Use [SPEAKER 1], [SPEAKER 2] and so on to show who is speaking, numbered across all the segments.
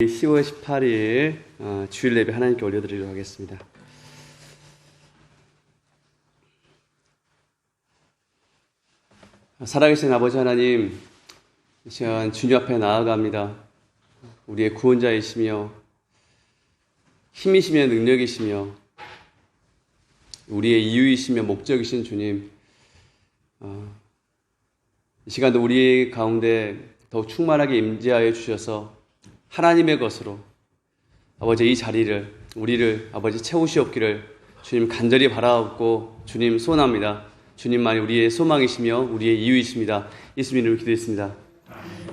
[SPEAKER 1] 10월 18일 주일 예배 하나님께 올려드리도록 하겠습니다. 살아계신 아버지 하나님, 이 시간 주님 앞에 나아갑니다. 우리의 구원자이시며 힘이시며 능력이시며 우리의 이유이시며 목적이신 주님, 이 시간도 우리 가운데 더욱 충만하게 임재하여 주셔서 하나님의 것으로 아버지 이 자리를 우리를 아버지 채우시옵기를 주님 간절히 바라옵고 주님 소원합니다. 주님만이 우리의 소망이시며 우리의 이유이십니다. 예수님 이름으로 기도했습니다.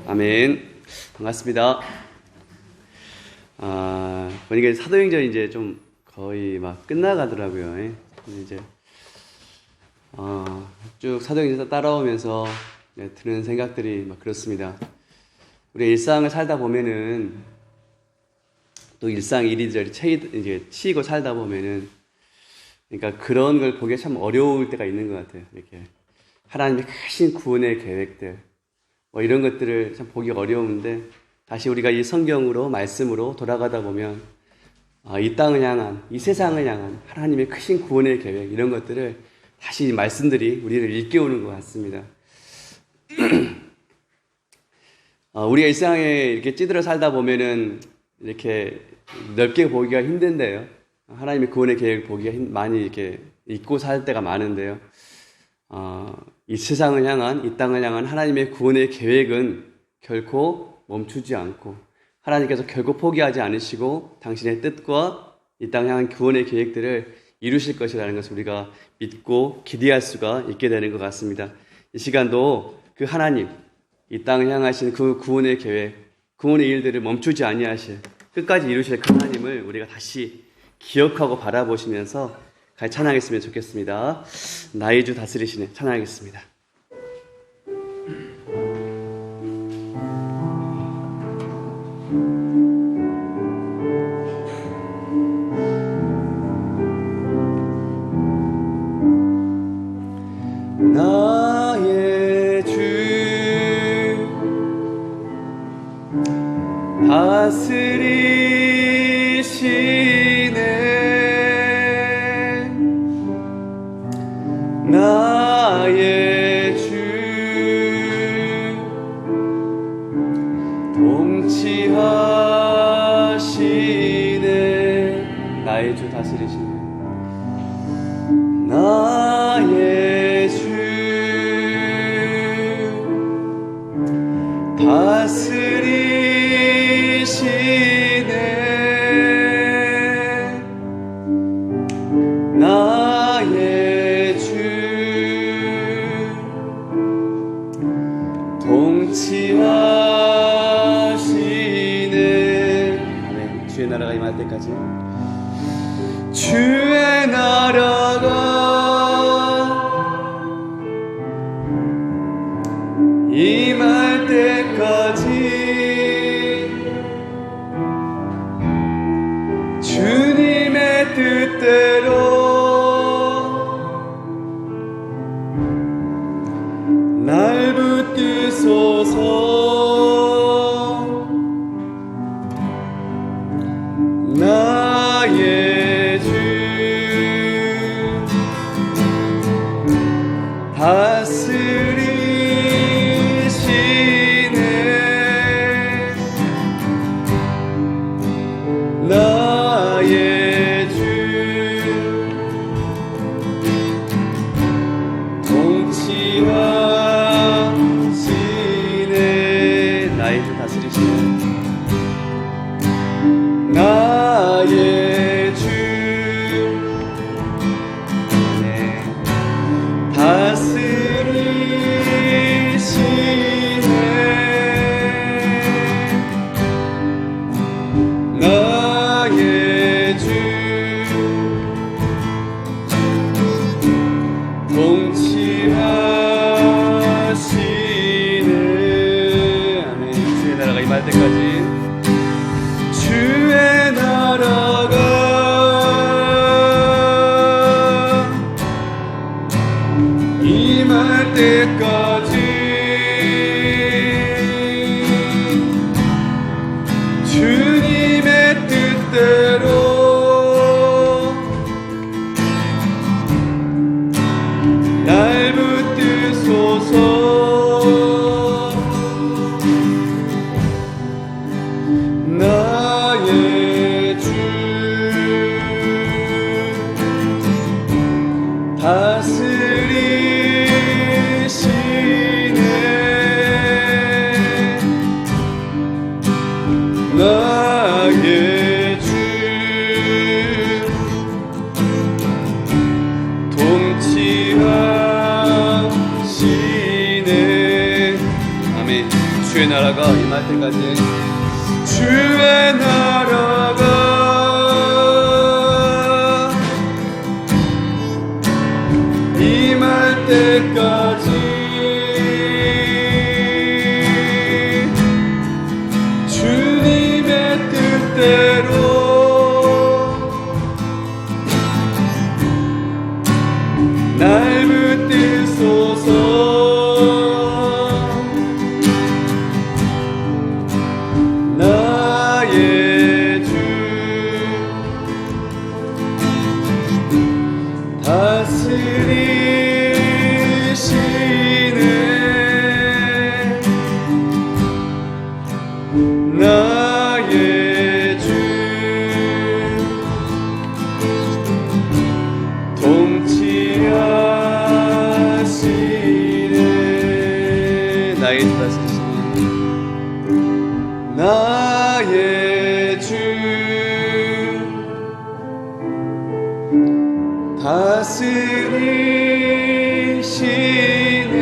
[SPEAKER 1] 아멘. 반갑습니다. 보니까 사도행전 이제 좀 거의 막 끝나가더라고요. 이제 쭉 사도행전 따라오면서 드는 생각들이 막 그렇습니다. 우리 일상을 살다 보면은 또 일상 이리저리 치이고 살다 보면은 그러니까 그런 걸 보기에 참 어려울 때가 있는 것 같아요. 이렇게 하나님의 크신 구원의 계획들 이런 것들을 참 보기 어려운데 다시 우리가 이 성경으로 말씀으로 돌아가다 보면 이 땅을 향한 이 세상을 향한 하나님의 크신 구원의 계획 이런 것들을 다시 말씀들이 우리를 일깨우는 것 같습니다. 우리가 일상에 이렇게 찌들어 살다 보면은 이렇게 넓게 보기가 힘든데요. 하나님의 구원의 계획을 보기가 많이 이렇게 잊고 살 때가 많은데요. 이 세상을 향한, 이 땅을 향한 하나님의 구원의 계획은 결코 멈추지 않고 하나님께서 결코 포기하지 않으시고 당신의 뜻과 이 땅을 향한 구원의 계획들을 이루실 것이라는 것을 우리가 믿고 기대할 수가 있게 되는 것 같습니다. 이 시간도 그 하나님, 이 땅을 향하신 그 구원의 계획, 구원의 일들을 멈추지 아니하실 끝까지 이루실 그 하나님을 우리가 다시 기억하고 바라보시면서 같이 찬양했으면 좋겠습니다. 나의 주 다스리시네 찬양하겠습니다. 나의 주 다스리시네 나의 주 통치하시네 나의 주 다스리시네 나의 주 다스리시네 나의 주 통치하시네 아멘. 주의 나라가 임할 때까지 주의 나라가 임할 때까지 주님의 뜻대로 날 붙드소서 나의 주 다스리시네 나의 주 통치하시네 나의 주 다스리시네 나의 주 주님의 뜻대로 날 붙드소서. 나의 주 다스리시네. 나의 주 통치하시네. 아멘. 주의 나라가 임할 때까지, 주의 나라가 임할 때까지 주님의 뜻대로 날 붙드소서. 나의 주 다스리시네. 나의 주 통치하시네. 나의 주 다스리시네. 나의 주 다스리시네.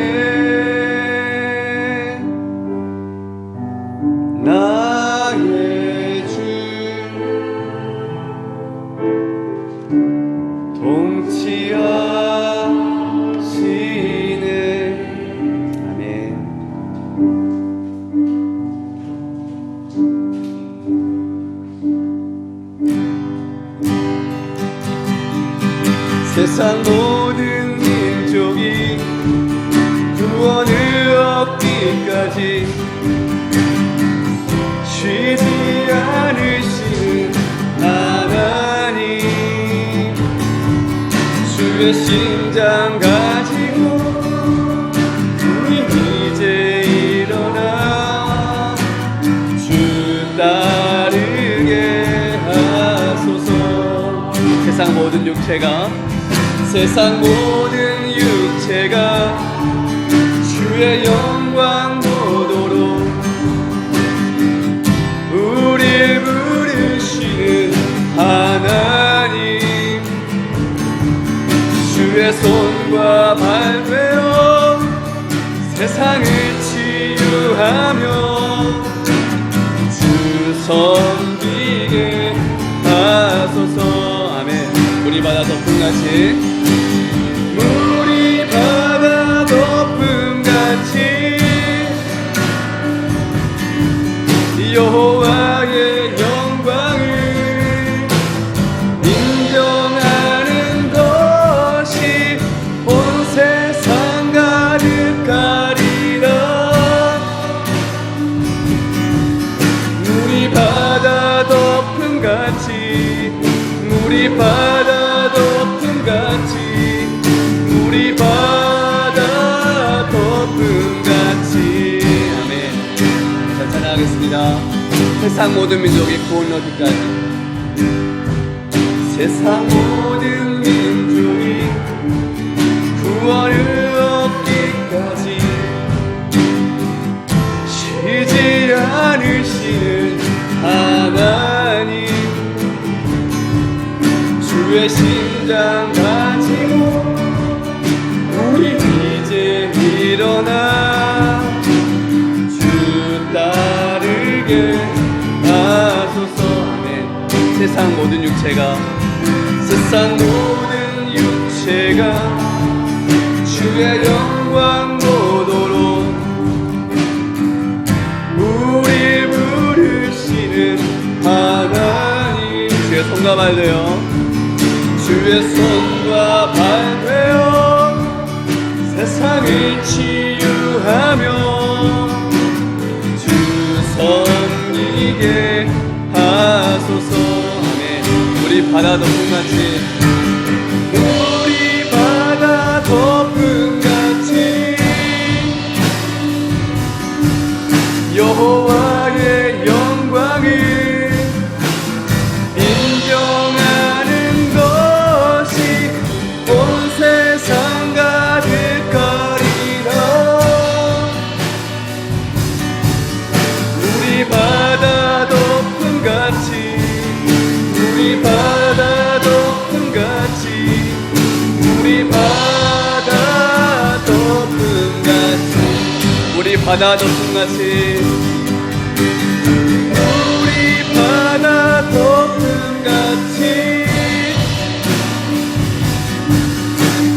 [SPEAKER 1] 나의 주 통치하시네. 아멘. 세상 모든 민족이 구원을 얻기까지 쉬지 않으시는 하나님, 주의 심장 가지고 우리 이제 일어나 주 따르게 하소서. 세상 모든 육체가 주의 영광 보도록 우릴 부르시는 하나님, 주의 손과 발되어 세상을 치유하며 주 섬기게 하소서. 아멘. 우리 바다 덮음같이, 우리 바다 덮음같이 여호와의 영광을 인정하는 것이 온 세상 가득하리라. 우리 바다 덮음같이, 우리 바다 덮음같이, 우리 바다 덮음같이. 아멘. 잘 찬양하겠습니다. 세상 모든 민족이 구원을 얻기까지, 세상 모든 민족이 구원을 얻기까지 쉬지 않으시는 하나님, 주의 심장 가지고 우리 이제 일어나 주 따르게 하소서. 아멘. 세상 모든 육체가 주의 영광 보도록 우릴 부르시는 하나님, 주의 손과 발되어 세상을 치유하며 주 섬기게 하소서. 하소서. 아멘. 우리 바다 덮음같이, 우리 바다 덮음같이 여호와의 영광을 인정하는 것이 온 세상 가득하리라. 우리 바다 덮음같이, 우리 바다 덮음같이, 우리 바다 덮음같이, 우리 바다 덮음같이, 우리 바다 덮음같이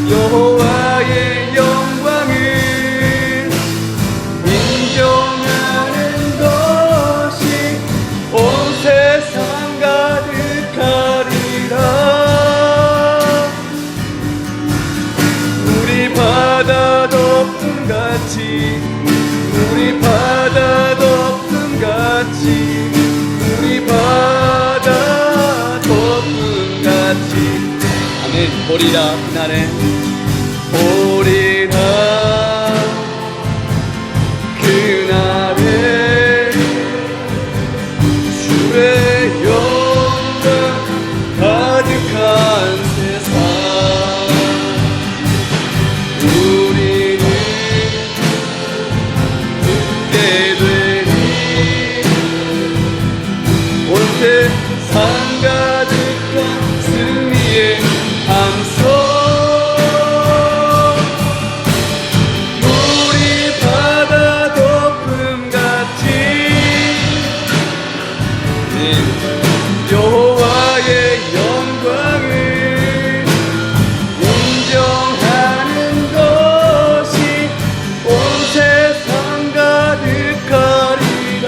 [SPEAKER 1] 여호와의 영광을 인정하는 것이 온 세상 가득하리라. 우리 바다 덮음같이, 우리 바다 덮음같이, 우리 바다 덮음같이. 아멘. 보리라 그날에, 보리라 그날에 주의 영광 가득한 세상. 우리는 듣게 되리 온 세상 가득한 승리의 함성. 우리 바다 덮음같이 여호와의 영광을 인정하는 것이 온 세상 가득하리라.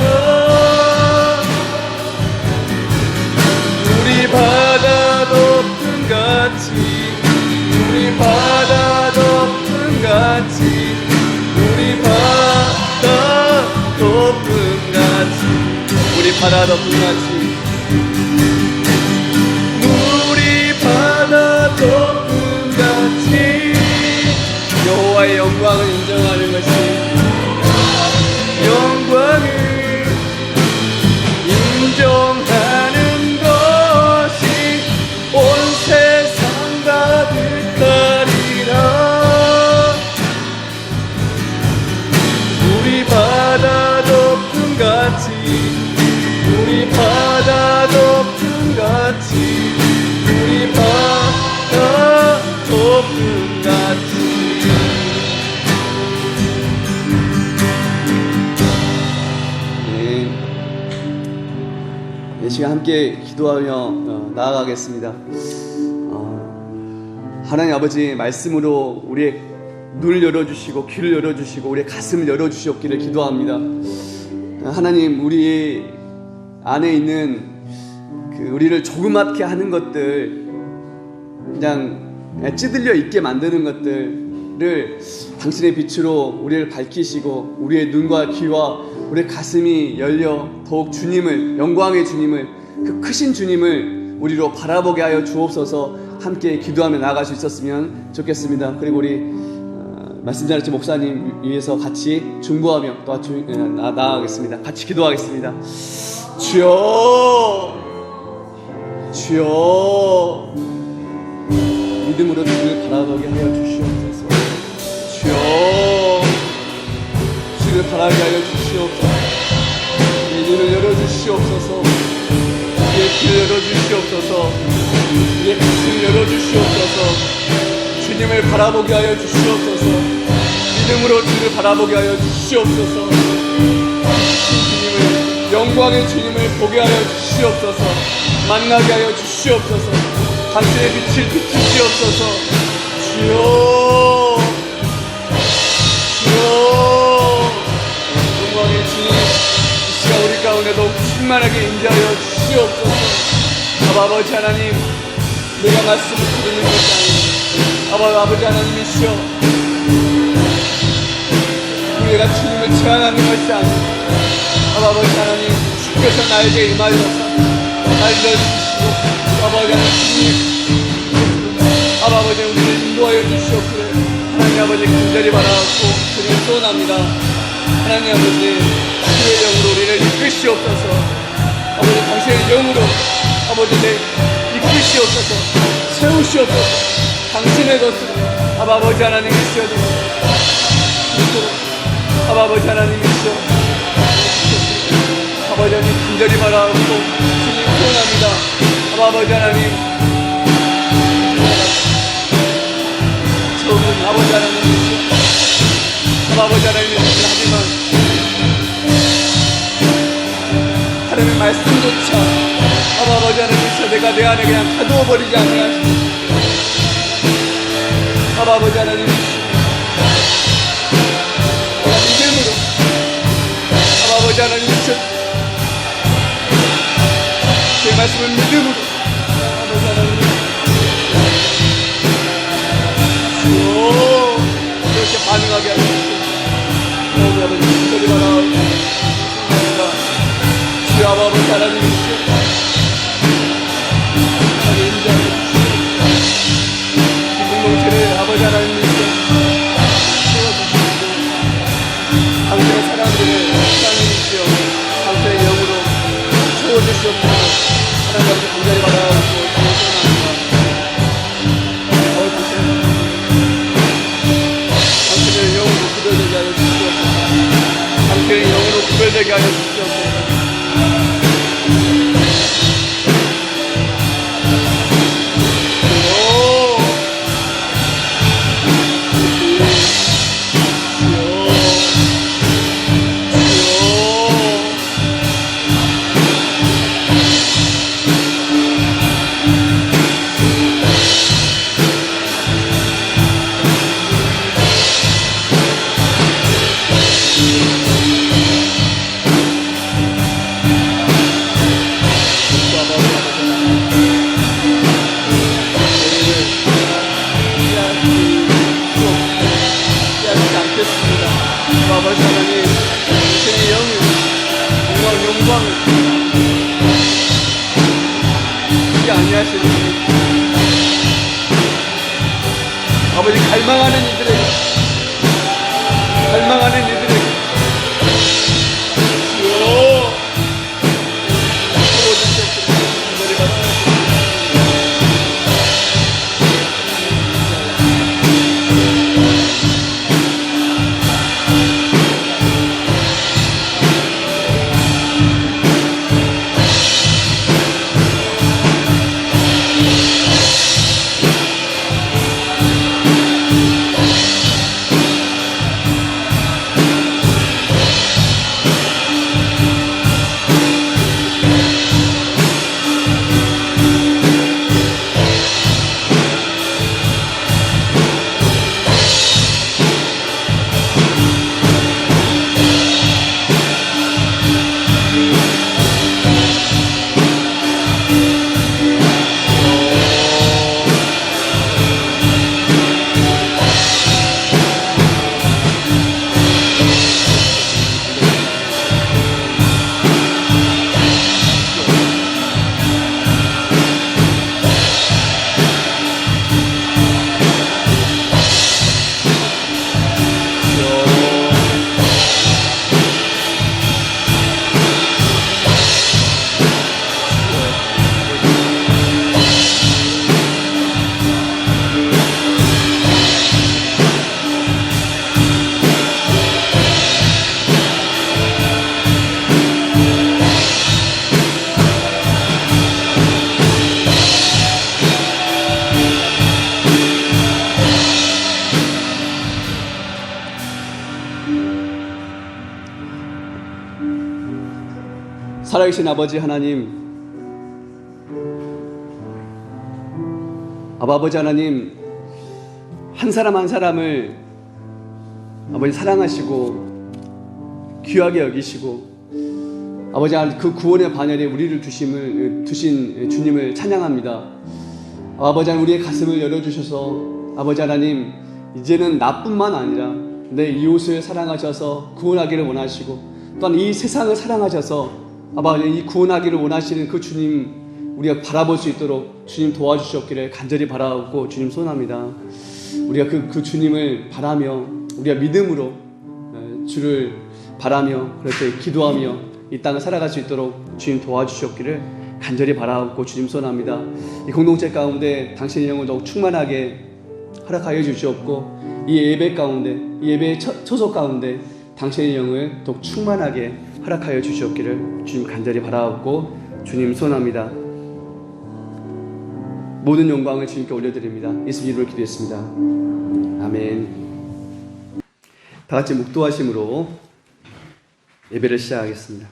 [SPEAKER 1] 우리 바다 덮음같이, 우리 바다 덮음같이, 우리 바다 덮음같이, 우리 바다 덮음같이, 우리 바다 덮음같이 여호와의 영광을 인정하는 것이, 영광을 인정하는 것이 온 세상 가득하리라. 우리 바다 덮음같이, 우리 바다 덮음같이, 우리 바다 덮음같이. 네. 이 시간 함께 기도하며 나아가겠습니다. 하나님 아버지 말씀으로 우리의 눈을 열어주시고 귀를 열어주시고 우리의 가슴을 열어주시옵기를 기도합니다. 하나님, 우리 안에 있는 우리를 조그맣게 하는 것들, 그냥 찌들려 있게 만드는 것들을 당신의 빛으로 우리를 밝히시고 우리의 눈과 귀와 우리의 가슴이 열려 더욱 주님을, 영광의 주님을, 그 크신 주님을 우리로 바라보게 하여 주옵소서. 함께 기도하며 나아갈 수 있었으면 좋겠습니다. 그리고 우리 말씀 전하신 목사님 위해서 같이 중보하며 또 나아가겠습니다. 같이 기도하겠습니다. 주여, 주여, 믿음으로 주를 바라보게 하여 주시옵소서. 주여, 주를 바라게 하여 주시옵소서. 우리의 눈을 열어주시옵소서. 우리의 귀를 열어주시옵소서. 우리의 가슴을 열어주시옵소서. 주님을 바라보게 하여 주시옵소서. 믿음으로 주를 바라보게 하여 주시옵소서. 주님을, 영광의 주님을 보게 하여 주시옵소서. 만나게 하여 주시옵소서. 당신의 빛을 비추시옵소서. 주여, 주여, 영광의 주님, 이 시간 우리 가운데 더욱 충만하게 임재하여 주시옵소서. 아버지 하나님, 내가 말씀을 듣는 것이 아닙니다. 아버지 하나님이시여, 우리가 주님을 제한하는 것이 아닙니다. 아버지 하나님, 주께서 나에게 임하여서
[SPEAKER 2] 아버지 하나님 아버지 우리를 인도하여 주시옵기를 하나님 아버지 간절히 바라고 주님 소원합니다. 하나님 아버지 주의 영으로 우리를 이끄시옵소서. 아버지 당신의 영으로 아버지 내 이끄시옵소서. 세우시옵소서. 당신의 것으로 아버지 하나님이시여 아버지 하나님이시여 아버지 하나님 간절히 바라고 주님 소원합니다. 아버지 하나님 처음은 아버지 하나님이시여 아버지 하나님이시여 하지만 하나님의 말씀조차 아버지 하나님이시여 내가 내 안에 그냥 가두어버리지 않게 하시옵소서. 아버지 하나님이시여 믿음으로 아버지 하나님이시여 제 말씀을 믿음으로 아버지 하나님이시여 그렇게 반응하게 하시옵소서. 아버지 간절히 바라옵니다. 주여 아버지 하나님이시여 인자하여 주시옵소서. 이 공동체를 아버지 하나님이시여 세워주시고 당신의 사람들을 하나님이시여 당신의 영으로 채워주시옵소서. 하나님 아버지 간절히 바라옵고 당신의 영으로 구별되게 하여 주시옵소서. 당신의 영으로 구별되게 하여 주시옵소서. 아버지 하나님, 당신의 영이 영광을 주지 아니하시니 아버지 갈망하는 이들에게 주여 채워주시옵소서. 간절히 말씀하십니다. 살아계신 아버지 하나님, 아버지 하나님, 한 사람 한 사람을 아버지 사랑하시고 귀하게 여기시고 아버지 그 구원의 반열에 우리를 두신 주님을 찬양합니다. 아버지 하나님, 우리의 가슴을 열어주셔서 아버지 하나님, 이제는 나뿐만 아니라 내 이웃을 사랑하셔서 구원하기를 원하시고 또한 이 세상을 사랑하셔서 아버지 이 구원하기를 원하시는 그 주님
[SPEAKER 1] 우리가 바라볼 수 있도록 주님 도와주셨기를 간절히 바라고 주님 소원합니다. 우리가 그 주님을 바라며 우리가 믿음으로 주를 바라며 그렇게 기도하며 이 땅을 살아갈 수 있도록 주님 도와주셨기를 간절히 바라고 주님 소원합니다. 이 공동체 가운데 당신의 영을 더욱 충만하게 허락하여 주시옵고 이 예배 가운데 이 예배의 초소 가운데 당신의 영을 더욱 충만하게 허락하여 주시옵기를 주님 간절히 바라고 주님 소원합니다. 모든 영광을 주님께 올려드립니다. 예수님 이름으로 기도했습니다. 아멘. 다 같이 묵도하심으로 예배를 시작하겠습니다.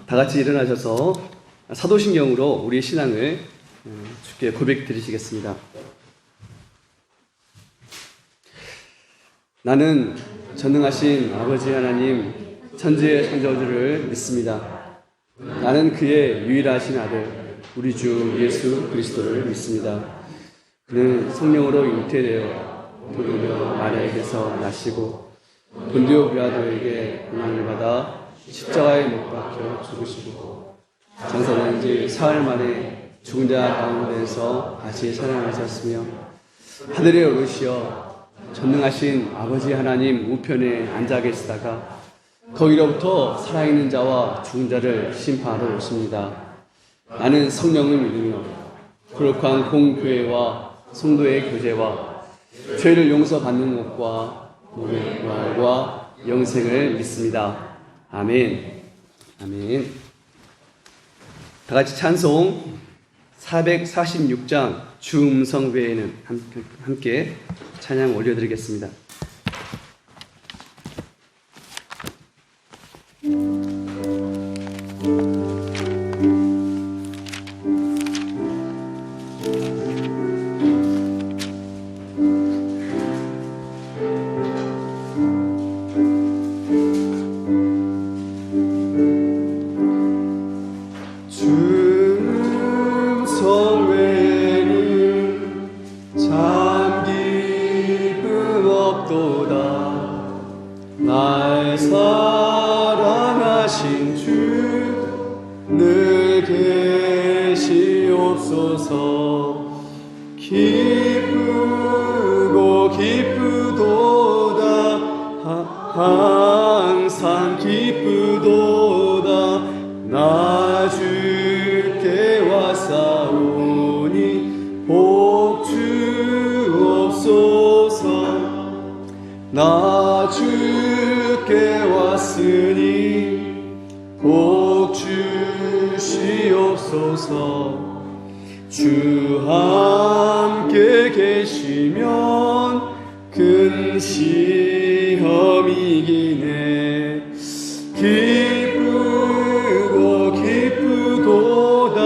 [SPEAKER 1] 다 같이 일어나셔서 사도신경으로 우리의 신앙을 주께 고백 드리시겠습니다. 나는 전능하신 아버지 하나님 천지의 창조주를 믿습니다. 나는 그의 유일하신 아들 우리 주 예수 그리스도를 믿습니다. 그는 성령으로 잉태되어 본디오 마리아에게서 나시고 본디오 빌라도에게 고난을 받아 십자가에 못 박혀 죽으시고 장사된 지 사흘 만에 죽은 자 가운데서 다시 살아나셨으며 하늘에 오르시어 전능하신 아버지 하나님 우편에 앉아 계시다가 거기로부터 살아있는 자와 죽은 자를 심판하러 오십니다. 나는 성령을 믿으며 거룩한 공교회와 성도의 교제와 죄를 용서받는 것과 몸의 부활과 영생을 믿습니다. 아멘. 아멘. 다 같이 찬송 446장 주 음성 외에는 함께 찬양 올려드리겠습니다. 날 사랑하신 주 늘 계시옵소서. 기쁘고 기쁘도다 항상 기쁘도다 나 주께 왔사오니 복 주옵소서. 나 주께 왔으니 복 주시옵소서. 주 함께 계시면 큰 시험이기네. 기쁘고 기쁘도다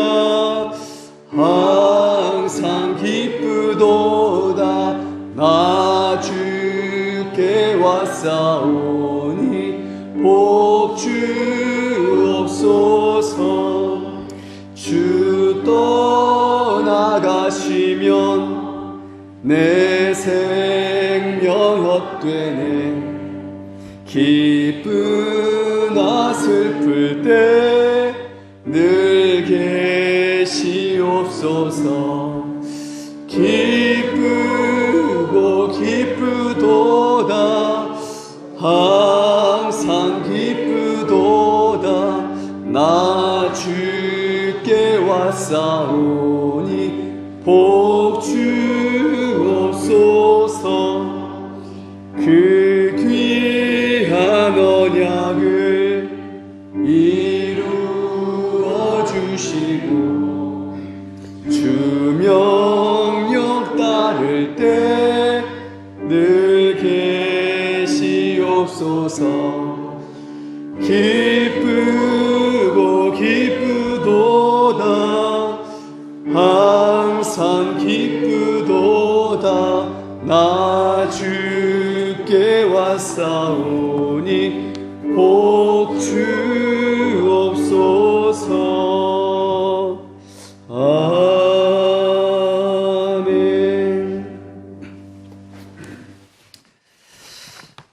[SPEAKER 1] 항상 기쁘도다 나 주께 왔사오니 복 주옵소서. 주 떠나가시면 내 생명 헛되네. 기쁘나 슬플 때 늘 계시옵소서. 기쁘고 기쁘도다 항상 기쁘도다 나 주께 왔사오니 복 주옵소서. 그 귀한 언약을 이루시는 주시고 주 명령 따를 때 늘 계시옵소서. 기쁘고 기쁘도다 항상 기쁘도다 나 주께 왔사오니 복 주옵소서. 아멘.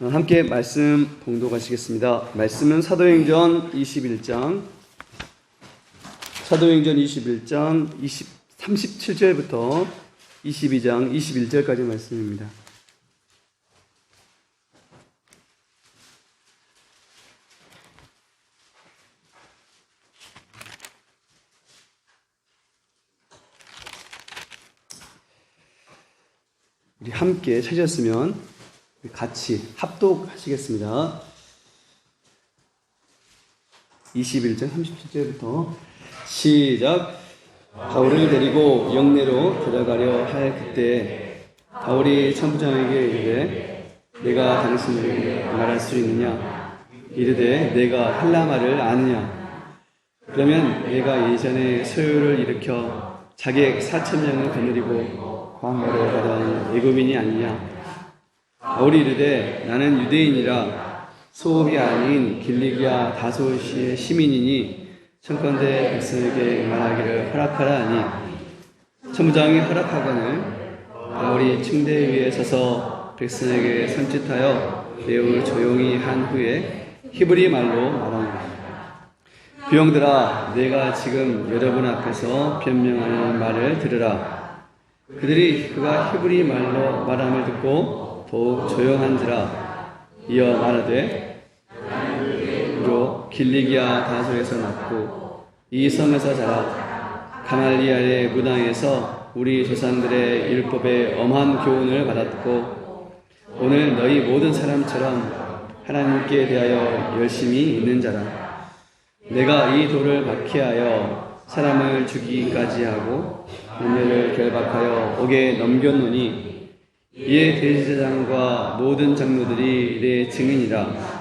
[SPEAKER 1] 함께 말씀 봉독하시겠습니다. 말씀은 사도행전 21장 37절부터 22장 21절까지 말씀입니다. 우리 함께 찾으셨으면 같이 합독하시겠습니다. 21장 37절부터 시작. 바울을 데리고 영내로 들어가려 할 그때 바울이 천부장에게 이르되 내가 당신에게 말할 수 있느냐? 이르되 내가 헬라말을 아느냐? 그러면 내가 예전에 소요를 일으켜 자객 4,000명을 거느리고 광야로 가던 애굽인이 아니냐? 바울이 이르되 나는 유대인이라 소읍이 아닌 길리기아 다소시의 시민이니 청컨대 백성에게 말하기를 허락하라 하니 천부장이 허락하거늘 바울이 층대 위에 서서 백성에게 손짓하여 매우 조용히 한 후에 히브리 말로 말하노라. 비용들아, 내가 지금 여러분 앞에서 변명하는 말을 들으라. 그들이 그가 히브리 말로 말함을 듣고 더욱 조용한지라. 이어 말하되 로 길리기아 다소에서 낳고 이 성에서 자라 가말리엘의 무당에서 우리 조상들의 율법에 엄한 교훈을 받았고 오늘 너희 모든 사람처럼 하나님께 대하여 열심히 있는 자라. 내가 이 돌을 박해하여 사람을 죽이기까지 하고 남녀를 결박하여 옥에 넘겼노니 이에 대제사장과 모든 장로들이 내 증인이라.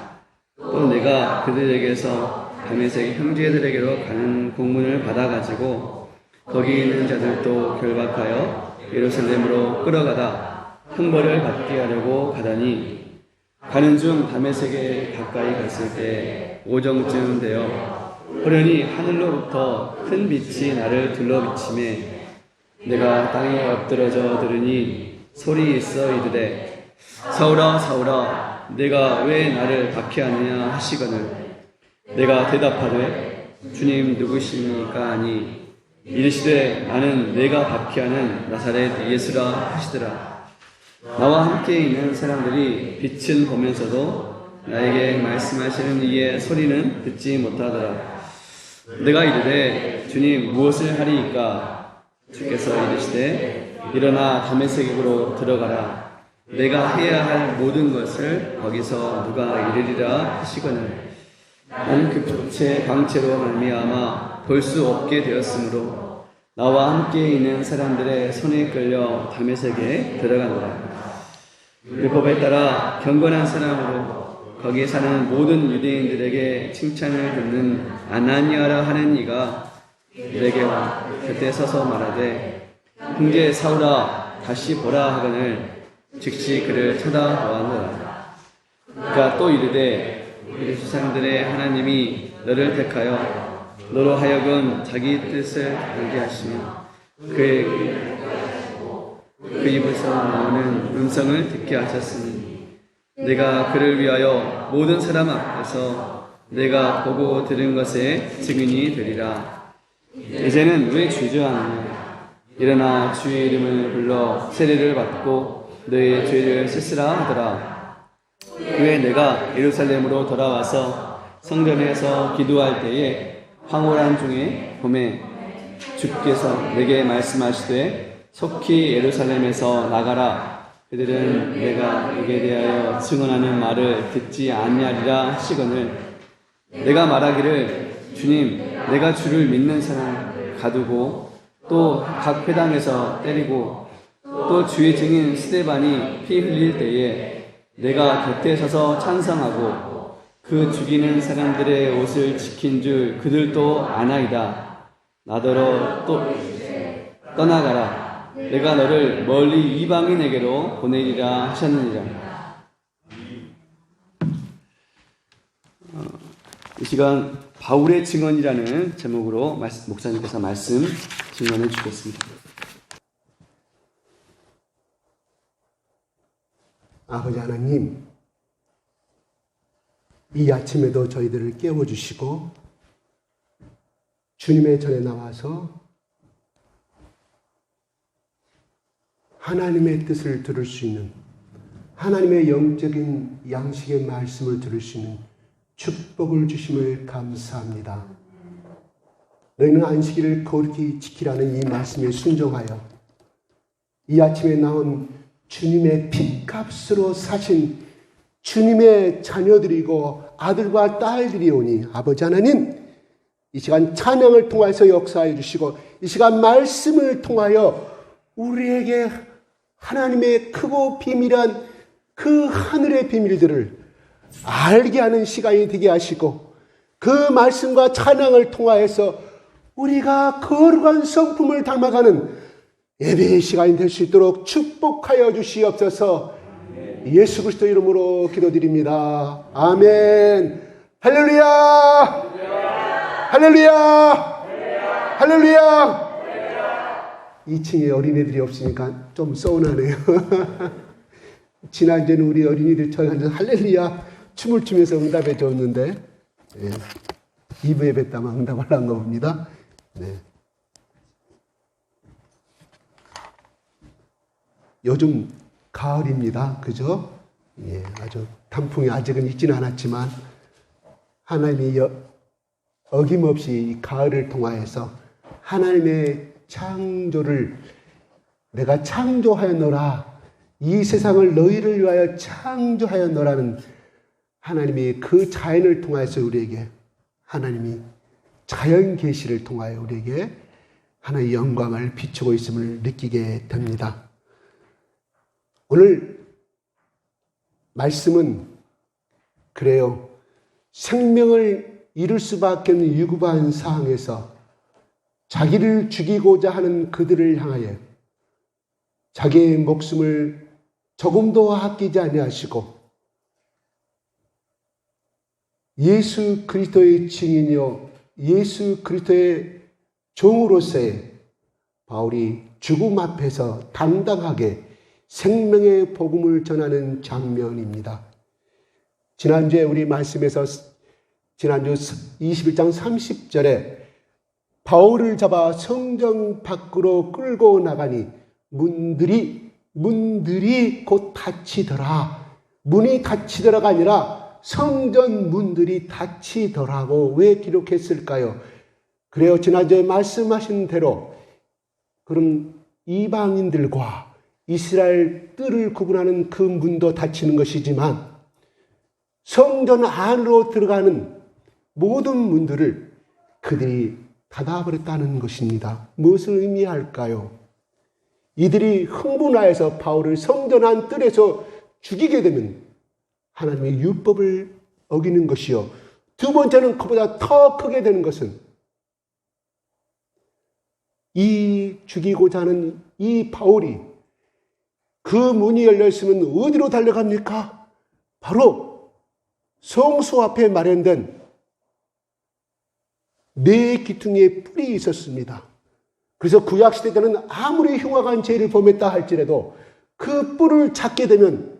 [SPEAKER 1] 또 내가 그들에게서 다메섹 형제들에게로 가는 공문을 받아가지고 거기 있는 자들도 결박하여 예루살렘으로 끌어가다 형벌을 받게 하려고 가다니 가는 중 다메섹에 가까이 갔을 때 오정쯤 되어 호련히 하늘로부터 큰 빛이 나를 둘러비치매 내가 땅에 엎드러져 들으니 소리 있어 이르되 사울아 사울아 내가 왜 나를 박해하느냐 하시거늘 내가 대답하되 주님 누구십니까 하니 이르시되 나는 내가 박해하는 나사렛 예수라 하시더라. 나와 함께 있는 사람들이 빛은 보면서도 나에게 말씀하시는 이의 소리는 듣지 못하더라. 내가 이르되 주님 무엇을 하리이까? 주께서 이르시되 일어나 다메섹으로 들어가라. 내가 해야 할 모든 것을 거기서 누가 이르리라 하시거늘 나는 그 빛의 광채로 말미암아 볼 수 없게 되었으므로 나와 함께 있는 사람들의 손에 끌려 다메섹에 들어가노라. 율법에 따라 경건한 사람으로 거기에 사는 모든 유대인들에게 칭찬을 듣는 아나니아라 하는 이가 내게 와 곁에 서서 말하되 형제 사울아 다시 보라 하거늘 즉시 그를 쳐다보았노라. 그가 또 이르되 우리 조상들의 하나님이 너를 택하여 너로 하여금 자기 뜻을 알게 하시며 그 입에서 나오는 음성을 듣게 하셨으니 내가 그를 위하여 모든 사람 앞에서 내가 보고 들은 것에 증인이 되리라. 이제는 왜 주저하느냐? 일어나 주의 이름을 불러 세례를 받고 너의 죄를 씻으라 하더라. 왜 내가 예루살렘으로 돌아와서 성전에서 기도할 때에 황홀한 중에 봄에 주께서 내게 말씀하시되 속히 예루살렘에서 나가라. 그들은 내가 이에 대하여 증언하는 말을 듣지 아니하리라 하시거늘 내가 말하기를 주님, 내가 주를 믿는 사람 가두고 또 각 회당에서 때리고 또 주의 증인 스데반이 피 흘릴 때에 내가 곁에 서서 찬성하고 그 죽이는 사람들의 옷을 지킨 줄 그들도 아나이다. 나더러 또 떠나가라. 내가 너를 멀리 이방인에게로 보내리라 하셨느니라. 이 시간 바울의 증언이라는 제목으로 목사님께서 말씀 증언해 주겠습니다.
[SPEAKER 3] 아버지 하나님, 이 아침에도 저희들을 깨워주시고 주님의 전에 나와서 하나님의 뜻을 들을 수 있는, 하나님의 영적인 양식의 말씀을 들을 수 있는 축복을 주심을 감사합니다. 너희는 안식일을 거룩히 지키라는 이 말씀에 순종하여 이 아침에 나온 주님의 핏값으로 사신 주님의 자녀들이고 아들과 딸들이오니 아버지 하나님, 이 시간 찬양을 통해서 역사해 주시고 이 시간 말씀을 통하여 우리에게 하나님의 크고 비밀한 그 하늘의 비밀들을 알게 하는 시간이 되게 하시고 그 말씀과 찬양을 통하여서 우리가 거룩한 성품을 닮아가는 예배의 시간이 될 수 있도록 축복하여 주시옵소서. 예수 그리스도 이름으로 기도드립니다. 아멘. 할렐루야! 할렐루야! 할렐루야! 2층에 어린애들이 없으니까 좀 서운하네요. 지난주에는 우리 어린이들 저희 앉아서 할렐루야 춤을 추면서 응답해 줬는데 2부 예배 때만 응답하려는 거 봅니다. 네. 요즘 가을입니다. 그죠? 예, 아주 단풍이 아직은 있지는 않았지만 하나님이 어김없이 가을을 통하여서 하나님의 창조를 내가 창조하였노라, 이 세상을 너희를 위하여 창조하였노라는 하나님이 그 자연을 통하여서 우리에게 하나님이 자연 계시를 통하여 우리에게 하나님의 영광을 비추고 있음을 느끼게 됩니다. 오늘 말씀은 그래요. 생명을 잃을 수밖에 없는 유구한 상황에서 자기를 죽이고자 하는 그들을 향하여 자기의 목숨을 조금도 아끼지 아니하시고 예수 그리스도의 증인이요 예수 그리스도의 종으로서의 바울이 죽음 앞에서 당당하게 생명의 복음을 전하는 장면입니다. 지난주에 우리 말씀에서 지난주 21장 30절에 바울을 잡아 성전 밖으로 끌고 나가니 문들이 곧 닫히더라. 문이 닫히더라가 아니라 성전 문들이 닫히더라고. 왜 기록했을까요? 그래요. 지난주에 말씀하신 대로 그럼 이방인들과 이스라엘 뜰을 구분하는 그 문도 닫히는 것이지만 성전 안으로 들어가는 모든 문들을 그들이 닫아버렸다는 것입니다. 무엇을 의미할까요? 이들이 흥분하여서 바울을 성전 안 뜰에서 죽이게 되면 하나님의 율법을 어기는 것이요. 두 번째는 그보다 더 크게 되는 것은 이 죽이고자 하는 이 바울이 그 문이 열려있으면 어디로 달려갑니까? 바로 성소 앞에 마련된 네 기퉁의 뿔이 있었습니다. 그래서 구약시대 때는 아무리 흉악한 죄를 범했다 할지라도 그 뿔을 잡게 되면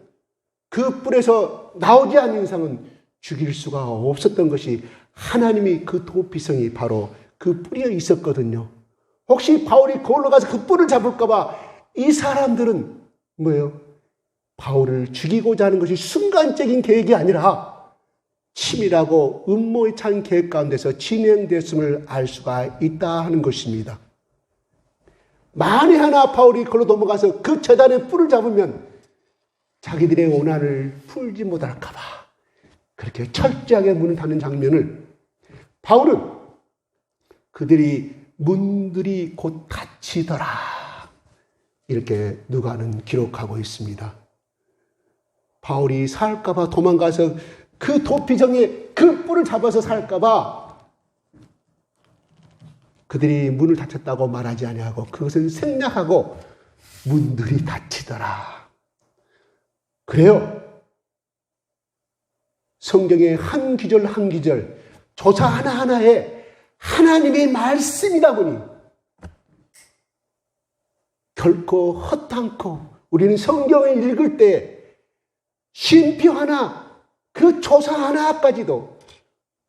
[SPEAKER 3] 그 뿔에서 나오지 않는 이상은 죽일 수가 없었던 것이 하나님이 그 도피성이 바로 그 뿔에 있었거든요. 혹시 바울이 거울로 가서 그 뿔을 잡을까 봐 이 사람들은 뭐예요? 바울을 죽이고자 하는 것이 순간적인 계획이 아니라 치밀하고 음모에 찬 계획 가운데서 진행됐음을 알 수가 있다 하는 것입니다. 만에 하나 바울이 걸로 넘어가서 그 제단의 뿔을 잡으면 자기들의 원한을 풀지 못할까 봐 그렇게 철저하게 문을 닫는 장면을 바울은 그들이 문들이 곧 닫히더라. 이렇게 누가는 기록하고 있습니다. 바울이 살까봐 도망가서 그 도피정에 그 뿔을 잡아서 살까봐 그들이 문을 닫혔다고 말하지 아니하고 그것은 생략하고 문들이 닫히더라. 그래요. 성경의 한 구절 한 구절, 조사 하나하나에 하나님의 말씀이다 보니 결코 허탄코 우리는 성경을 읽을 때 쉼표 하나, 그 조사 하나까지도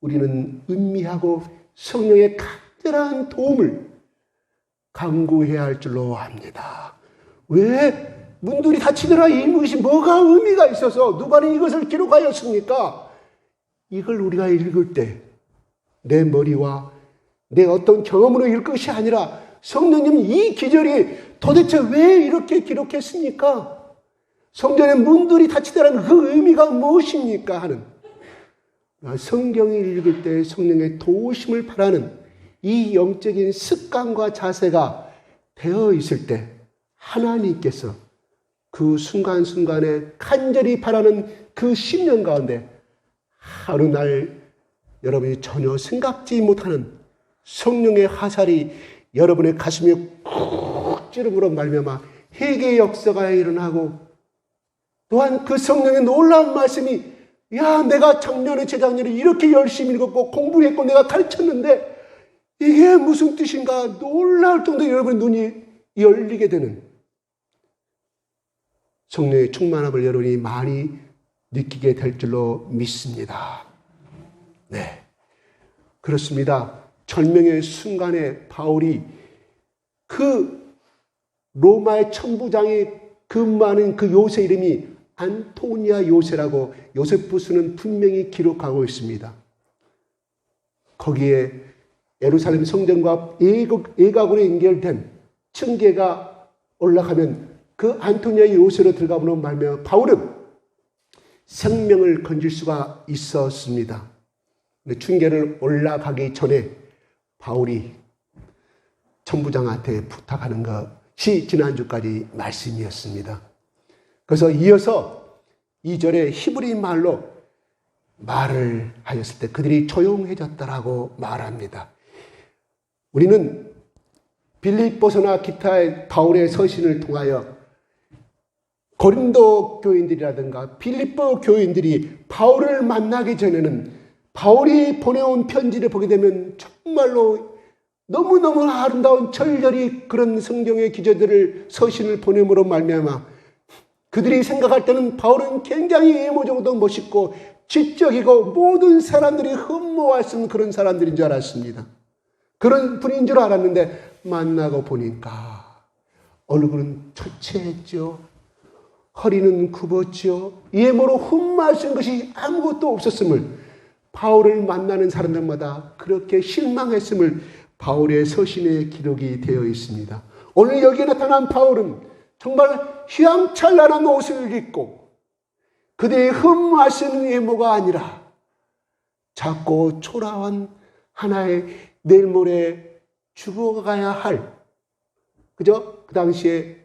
[SPEAKER 3] 우리는 음미하고 성령의 각별한 도움을 간구해야 할 줄로 압니다. 왜 문들이 닫히더라 이것이 뭐가 의미가 있어서 누가는 이것을 기록하였습니까? 이걸 우리가 읽을 때 내 머리와 내 어떤 경험으로 읽을 것이 아니라 성령님 이 기절이 도대체 왜 이렇게 기록했습니까? 성전의 문들이 닫히더라는 그 의미가 무엇입니까? 하는 성경을 읽을 때 성령의 도우심을 바라는 이 영적인 습관과 자세가 되어 있을 때 하나님께서 그 순간순간에 간절히 바라는 그 심령 가운데 하루 날 여러분이 전혀 생각지 못하는 성령의 화살이 여러분의 가슴에 쿡 찌르므로 말미암아 회개의 역사가 일어나고 또한 그 성령의 놀라운 말씀이 야 내가 작년에 재작년에 이렇게 열심히 읽었고 공부를 했고 내가 가르쳤는데 이게 무슨 뜻인가 놀라울 정도로 여러분의 눈이 열리게 되는 성령의 충만함을 여러분이 많이 느끼게 될 줄로 믿습니다. 네, 그렇습니다. 절명의 순간에 바울이 그 로마의 천부장이 근무하는 그 요새 이름이 안토니아 요새라고 요세푸스는 분명히 기록하고 있습니다. 거기에 예루살렘 성전과 예각으로 연결된 층계가 올라가면 그 안토니아 요새로 들어가므로 말미암아 바울은 생명을 건질 수가 있었습니다. 근데 층계를 올라가기 전에 바울이 천부장한테 부탁하는 것이 지난주까지 말씀이었습니다. 그래서 이어서 2절에 히브리 말로 말을 하였을 때 그들이 조용해졌다라고 말합니다. 우리는 빌립보서나 기타의 바울의 서신을 통하여 고린도 교인들이라든가 빌립보 교인들이 바울을 만나기 전에는 바울이 보내온 편지를 보게 되면 정말로 너무너무 아름다운 절절히 그런 성경의 기저들을 서신을 보냄으로 말미암아 그들이 생각할 때는 바울은 굉장히 외모적으로도 멋있고 지적이고 모든 사람들이 흠모할 수 있는 그런 사람들인 줄 알았습니다. 그런 분인 줄 알았는데 만나고 보니까 얼굴은 처체했죠. 허리는 굽었죠. 외모로 흠모할 수 있는 것이 아무것도 없었음을 바울을 만나는 사람들마다 그렇게 실망했음을 바울의 서신에 기록이 되어 있습니다. 오늘 여기에 나타난 바울은 정말 휘황찬란한 옷을 입고 그들의 흠모할 수 있는 외모가 아니라 작고 초라한 하나의 내일 모레 죽어가야 할 그죠? 그 당시에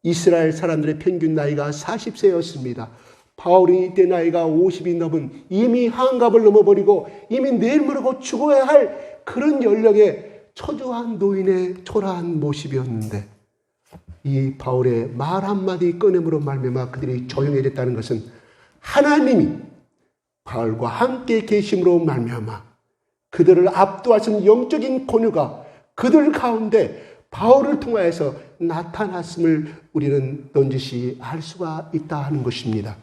[SPEAKER 3] 이스라엘 사람들의 평균 나이가 40세였습니다. 바울이 이때 나이가 50이 넘은 이미 한갑을 넘어버리고 이미 내일 모레고 죽어야 할 그런 연령의 초조한 노인의 초라한 모습이었는데 이 바울의 말 한마디 꺼냄으로 말미암아 그들이 조용해졌다는 것은 하나님이 바울과 함께 계심으로 말미암아 그들을 압도하신 영적인 권유가 그들 가운데 바울을 통하여서 나타났음을 우리는 넌지시 알 수가 있다 하는 것입니다.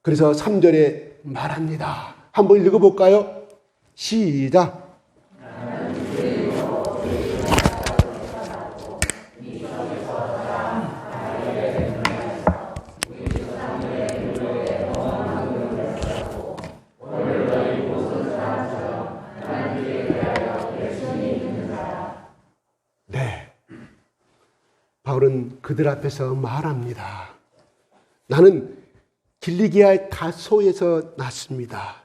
[SPEAKER 3] 그래서 3절에 말합니다. 한번 읽어볼까요? 시작. 네, 바울은 그들 앞에서 말합니다. 나는 길리기아의 다소에서 났습니다.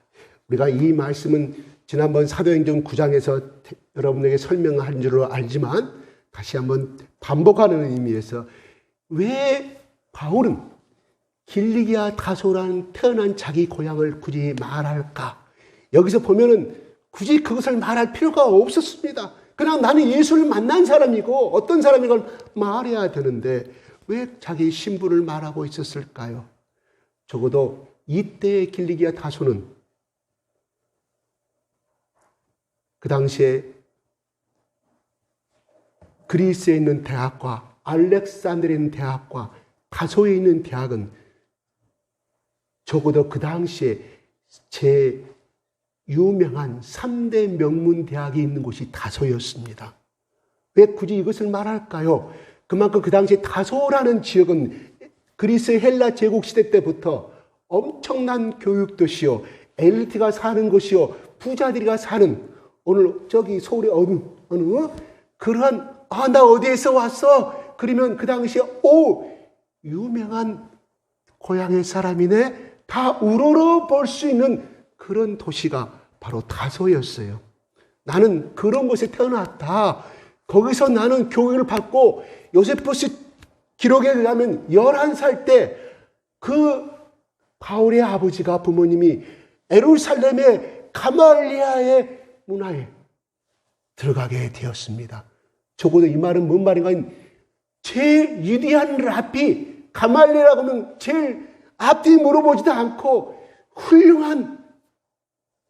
[SPEAKER 3] 우리가 이 말씀은 지난번 사도행전 9장에서 여러분에게 설명한 줄로 알지만 다시 한번 반복하는 의미에서 왜 바울은 길리기아 다소라는 태어난 자기 고향을 굳이 말할까? 여기서 보면은 굳이 그것을 말할 필요가 없었습니다. 그냥 나는 예수를 만난 사람이고 어떤 사람인 걸 말해야 되는데 왜 자기 신분을 말하고 있었을까요? 적어도 이때의 길리기아 다소는 그 당시에 그리스에 있는 대학과 알렉산드리에 있는 대학과 다소에 있는 대학은 적어도 그 당시에 제 유명한 3대 명문 대학이 있는 곳이 다소였습니다. 왜 굳이 이것을 말할까요? 그만큼 그 당시 다소라는 지역은 그리스 헬라 제국 시대 때부터 엄청난 교육 도시요, 엘리트가 사는 곳이요, 부자들이가 사는 오늘 저기 서울의 어느 그러한 나 어디에서 왔어? 그러면 그 당시에 유명한 고향의 사람이네 다 우러러 볼 수 있는 그런 도시가 바로 다소였어요. 나는 그런 곳에 태어났다. 거기서 나는 교육을 받고 요세푸스 기록에 의하면 11살 때 그 바울의 아버지가 부모님이 예루살렘의 가말리아의 문화에 들어가게 되었습니다. 적어도 이 말은 뭔 말인가? 제일 위대한 랍비, 가말리아라고 하면 제일 앞뒤 물어보지도 않고 훌륭한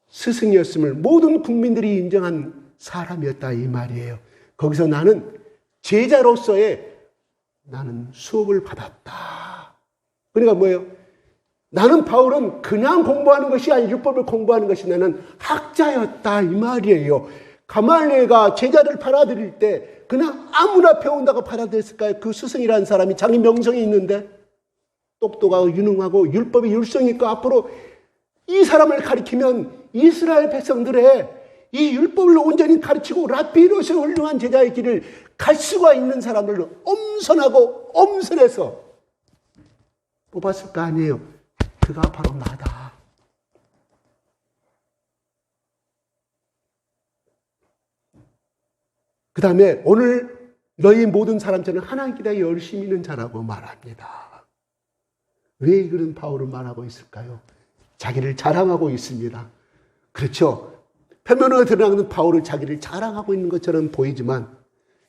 [SPEAKER 3] 스승이었음을 모든 국민들이 인정한 사람이었다 이 말이에요. 거기서 나는 제자로서의 나는 수업을 받았다. 그러니까 뭐예요? 나는 바울은 그냥 공부하는 것이 아니라 율법을 공부하는 것이 나는 학자였다 이 말이에요. 가말리엘가 제자를 받아들일 때 그냥 아무나 배운다고 받아들였을까요? 그 스승이라는 사람이 자기 명성이 있는데 똑똑하고 유능하고 율법이 율성이 있고 앞으로 이 사람을 가리키면 이스라엘 백성들의 이 율법을 온전히 가르치고 랍비로서 훌륭한 제자의 길을 갈 수가 있는 사람을 엄선하고 엄선해서 뽑았을 거 아니에요. 그가 바로 나다. 그 다음에 오늘 너희 모든 사람처럼 하나님께 열심히 있는 자라고 말합니다. 왜 그런 바울을 말하고 있을까요? 자기를 자랑하고 있습니다. 그렇죠. 표면으로 드러나는 바울은 자기를 자랑하고 있는 것처럼 보이지만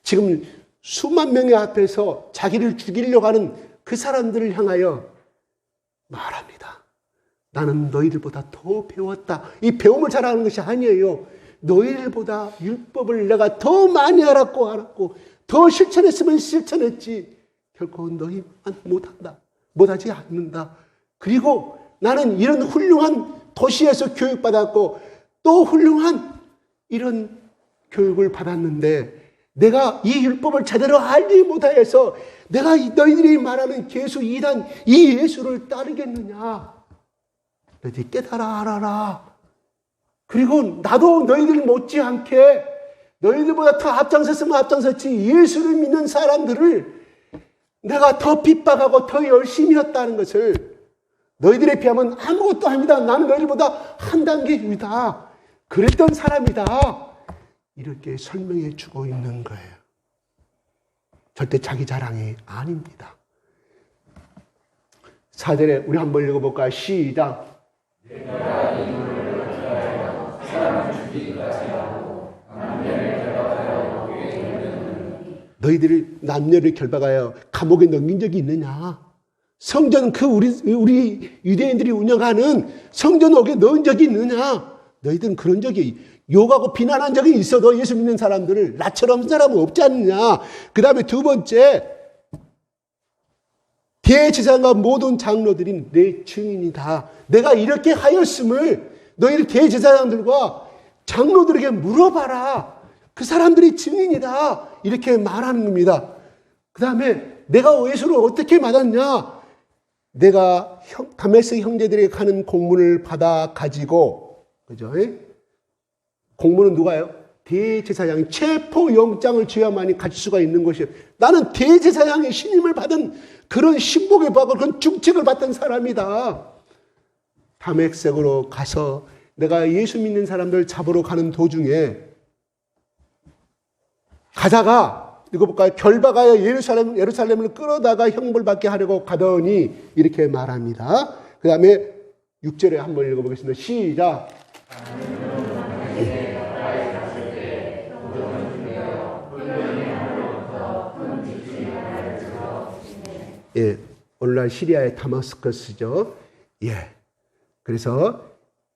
[SPEAKER 3] 지금 수만 명의 앞에서 자기를 죽이려고 하는 그 사람들을 향하여 말합니다. 나는 너희들보다 더 배웠다. 이 배움을 자랑하는 것이 아니에요. 너희들보다 율법을 내가 더 많이 알았고 더 실천했으면 실천했지. 결코 너희만 못한다. 못하지 않는다. 그리고 나는 이런 훌륭한 도시에서 교육받았고 또 훌륭한 이런 교육을 받았는데 내가 이 율법을 제대로 알지 못하여서 내가 너희들이 말하는 개수 2단 이 예수를 따르겠느냐. 너희들이 깨달아 알아라. 그리고 나도 너희들 못지않게 너희들보다 더 앞장섰으면 앞장섰지 예수를 믿는 사람들을 내가 더 핍박하고 더 열심히 했다는 것을 너희들에 비하면 아무것도 아니다. 나는 너희들보다 한 단계 위다. 그랬던 사람이다. 이렇게 설명해 주고 있는 거예요. 절대 자기 자랑이 아닙니다. 4절에 우리 한번 읽어볼까요? 시작. 너희들을 남녀를 결박하여 감옥에 넘긴 적이 있느냐? 성전 우리 유대인들이 운영하는 성전옥에 넣은 적이 있느냐? 너희들은 그런 적이 욕하고 비난한 적이 있어도 예수 믿는 사람들을 나처럼 사람은 없지 않느냐? 그 다음에 두 번째 대제사장과 모든 장로들이 내 증인이다. 내가 이렇게 하였음을 너희들 대제사장들과 장로들에게 물어봐라. 그 사람들이 증인이다. 이렇게 말하는 겁니다. 그 다음에 내가 예수를 어떻게 받았냐? 내가 다메섹 형제들에게 가는 공문을 받아 가지고, 그죠? 공문은 누가요? 대제사장이 체포영장을 줘야만이 갈 수가 있는 것이에요. 나는 대제사장의 신임을 받은 그런 신복을 받고 그런 중책을 받던 사람이다. 다메섹으로 가서 내가 예수 믿는 사람들 잡으러 가는 도중에 가다가 이거 볼까요? 결박하여 예루살렘을 끌어다가 형벌받게 하려고 가더니 이렇게 말합니다. 그 다음에 6절에 한번 읽어보겠습니다. 시작. 예, 오늘날 시리아의 다마스커스죠. 예. 그래서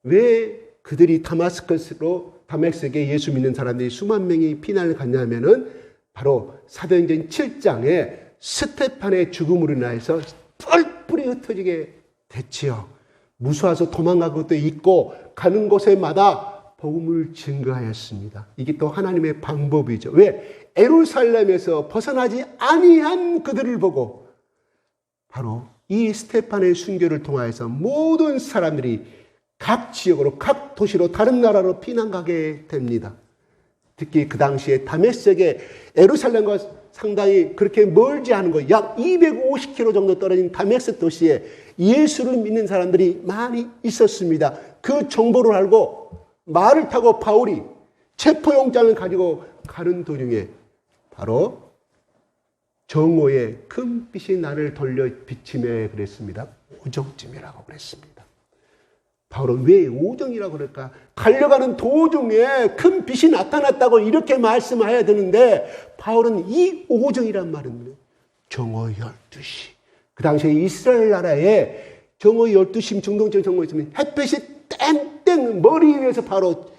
[SPEAKER 3] 왜 그들이 다메섹에 예수 믿는 사람들이 수만 명이 피난을 갔냐면은 바로 사도행전 7장에 스테판의 죽음으로 인하여서 뿔뿔이 흩어지게 됐지요. 무수해서 도망간 것도 있고 가는 곳에마다 복음을 증거하였습니다. 이게 또 하나님의 방법이죠. 왜? 예루살렘에서 벗어나지 아니한 그들을 보고 바로 이 스테판의 순교를 통하여서 모든 사람들이 각 지역으로, 각 도시로, 다른 나라로 피난 가게 됩니다. 특히 그 당시에 다메섹에 예루살렘과 상당히 그렇게 멀지 않은 것, 약 250km 정도 떨어진 다메섹 도시에 예수를 믿는 사람들이 많이 있었습니다. 그 정보를 알고 말을 타고 바울이 체포영장을 가지고 가는 도중에 바로 정오에 큰 빛이 나를 돌려 비침에 그랬습니다. 오정쯤이라고 그랬습니다. 바울은 왜 오정이라고 그럴까? 가려가는 도중에 큰 빛이 나타났다고 이렇게 말씀해야 되는데 바울은 이 오정이란 말은 정오 12시. 그 당시에 이스라엘 나라에 정오 12시 중동적 정오에 있으면 햇빛이 땡땡 머리 위에서 바로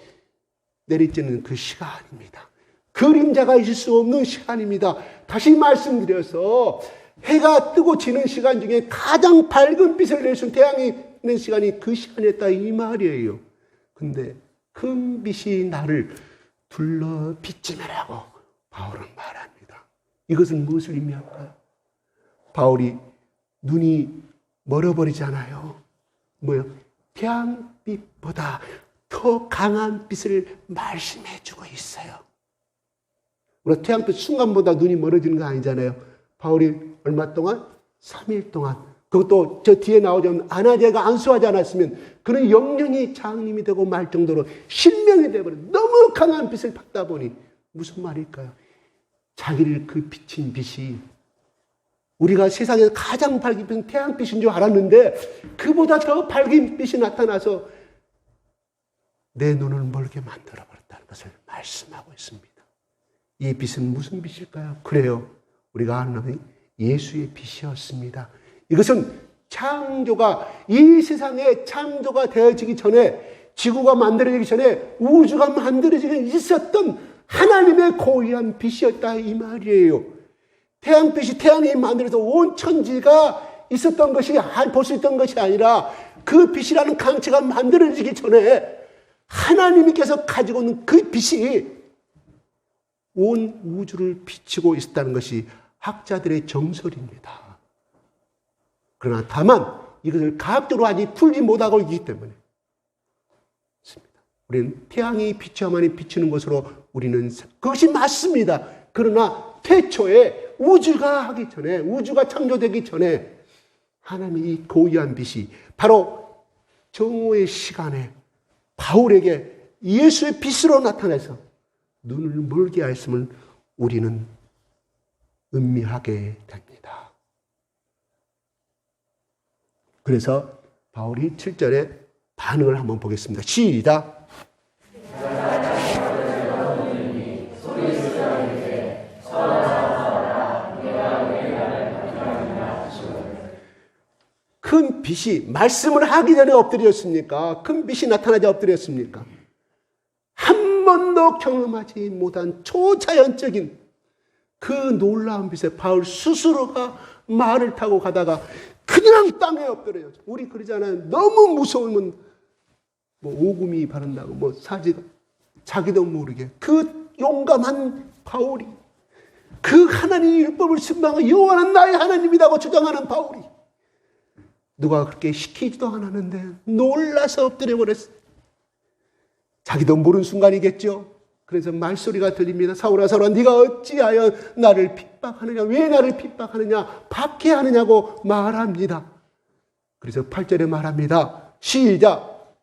[SPEAKER 3] 내리쬐는 그 시간입니다. 그림자가 있을 수 없는 시간입니다. 다시 말씀드려서 해가 뜨고 지는 시간 중에 가장 밝은 빛을 낼 수 있는 태양이 있는 시간이 그 시간이었다 이 말이에요. 근데 큰 빛이 나를 둘러 비치매라고 바울은 말합니다. 이것은 무엇을 의미할까요? 바울이 눈이 멀어버리잖아요. 뭐요? 태양빛보다 더 강한 빛을 말씀해주고 있어요. 우리가 태양빛 순간보다 눈이 멀어지는 거 아니잖아요. 바울이 얼마 동안? 3일 동안. 그것도 저 뒤에 나오자면 아나니아가 안수하지 않았으면 그는 영영이 장님이 되고 말 정도로 실명이 되어버린 너무 강한 빛을 받다 보니 무슨 말일까요? 자기를 그 비친 빛이 우리가 세상에서 가장 밝은 빛은 태양빛인 줄 알았는데 그보다 더 밝은 빛이 나타나서 내 눈을 멀게 만들어버렸다는 것을 말씀하고 있습니다. 이 빛은 무슨 빛일까요? 그래요. 우리가 아는 예수의 빛이었습니다. 이것은 창조가 이 세상에 창조가 되어지기 전에 지구가 만들어지기 전에 우주가 만들어지기 있었던 하나님의 고유한 빛이었다 이 말이에요. 태양빛이 태양이 만들어서 온 천지가 있었던 것이 볼 수 있던 것이 아니라 그 빛이라는 강체가 만들어지기 전에 하나님께서 가지고 있는 그 빛이 온 우주를 비추고 있었다는 것이 학자들의 정설입니다. 그러나 다만 이것을 과학적으로 아직 풀지 못하고 있기 때문에 우리는 태양이 비춰야만이 비추는 것으로 우리는 그것이 맞습니다. 그러나 태초에 우주가 하기 전에 우주가 창조되기 전에 하나님의 이 고유한 빛이 바로 정오의 시간에 바울에게 예수의 빛으로 나타나서 눈을 멀게 하였음을 우리는 음미하게 됩니다. 그래서 바울이 7절에 반응을 한번 보겠습니다. 시작. 큰 빛이 말씀을 하기 전에 엎드렸습니까? 큰 빛이 나타나지 엎드렸습니까? 한 번도 경험하지 못한 초자연적인 그 놀라운 빛에 바울 스스로가 말을 타고 가다가 그냥 땅에 엎드려요. 우리 그러잖아요. 너무 무서우면 뭐 오금이 바른다고 뭐 사지가 자기도 모르게 그 용감한 바울이 그 하나님의 율법을 신방하고 여호와는 나의 하나님이라고 주장하는 바울이 누가 그렇게 시키지도 않았는데 놀라서 엎드려 버렸어요. 자기도 모르는 순간이겠죠. 그래서 말소리가 들립니다. 사울아 사울아 네가 어찌하여 나를 핍박하느냐, 왜 나를 핍박하느냐, 박해하느냐고 말합니다. 그래서 8절에 말합니다. 시작.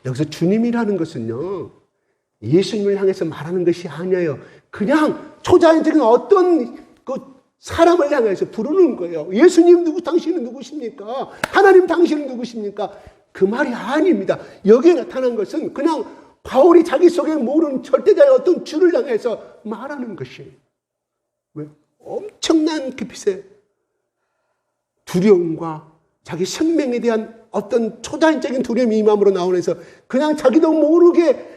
[SPEAKER 3] 여기서 주님이라는 것은요, 예수님을 향해서 말하는 것이 아니에요. 그냥 초자연적인 어떤 그 사람을 향해서 부르는 거예요. 예수님 당신은 누구십니까? 하나님 당신은 누구십니까? 그 말이 아닙니다. 여기에 나타난 것은 그냥 바울이 자기 속에 모르는 절대자의 어떤 주를 향해서 말하는 것이에요. 왜? 엄청난 그 빛의 두려움과 자기 생명에 대한 어떤 초자연적인 두려움이 이 마음으로 나오면서 그냥 자기도 모르게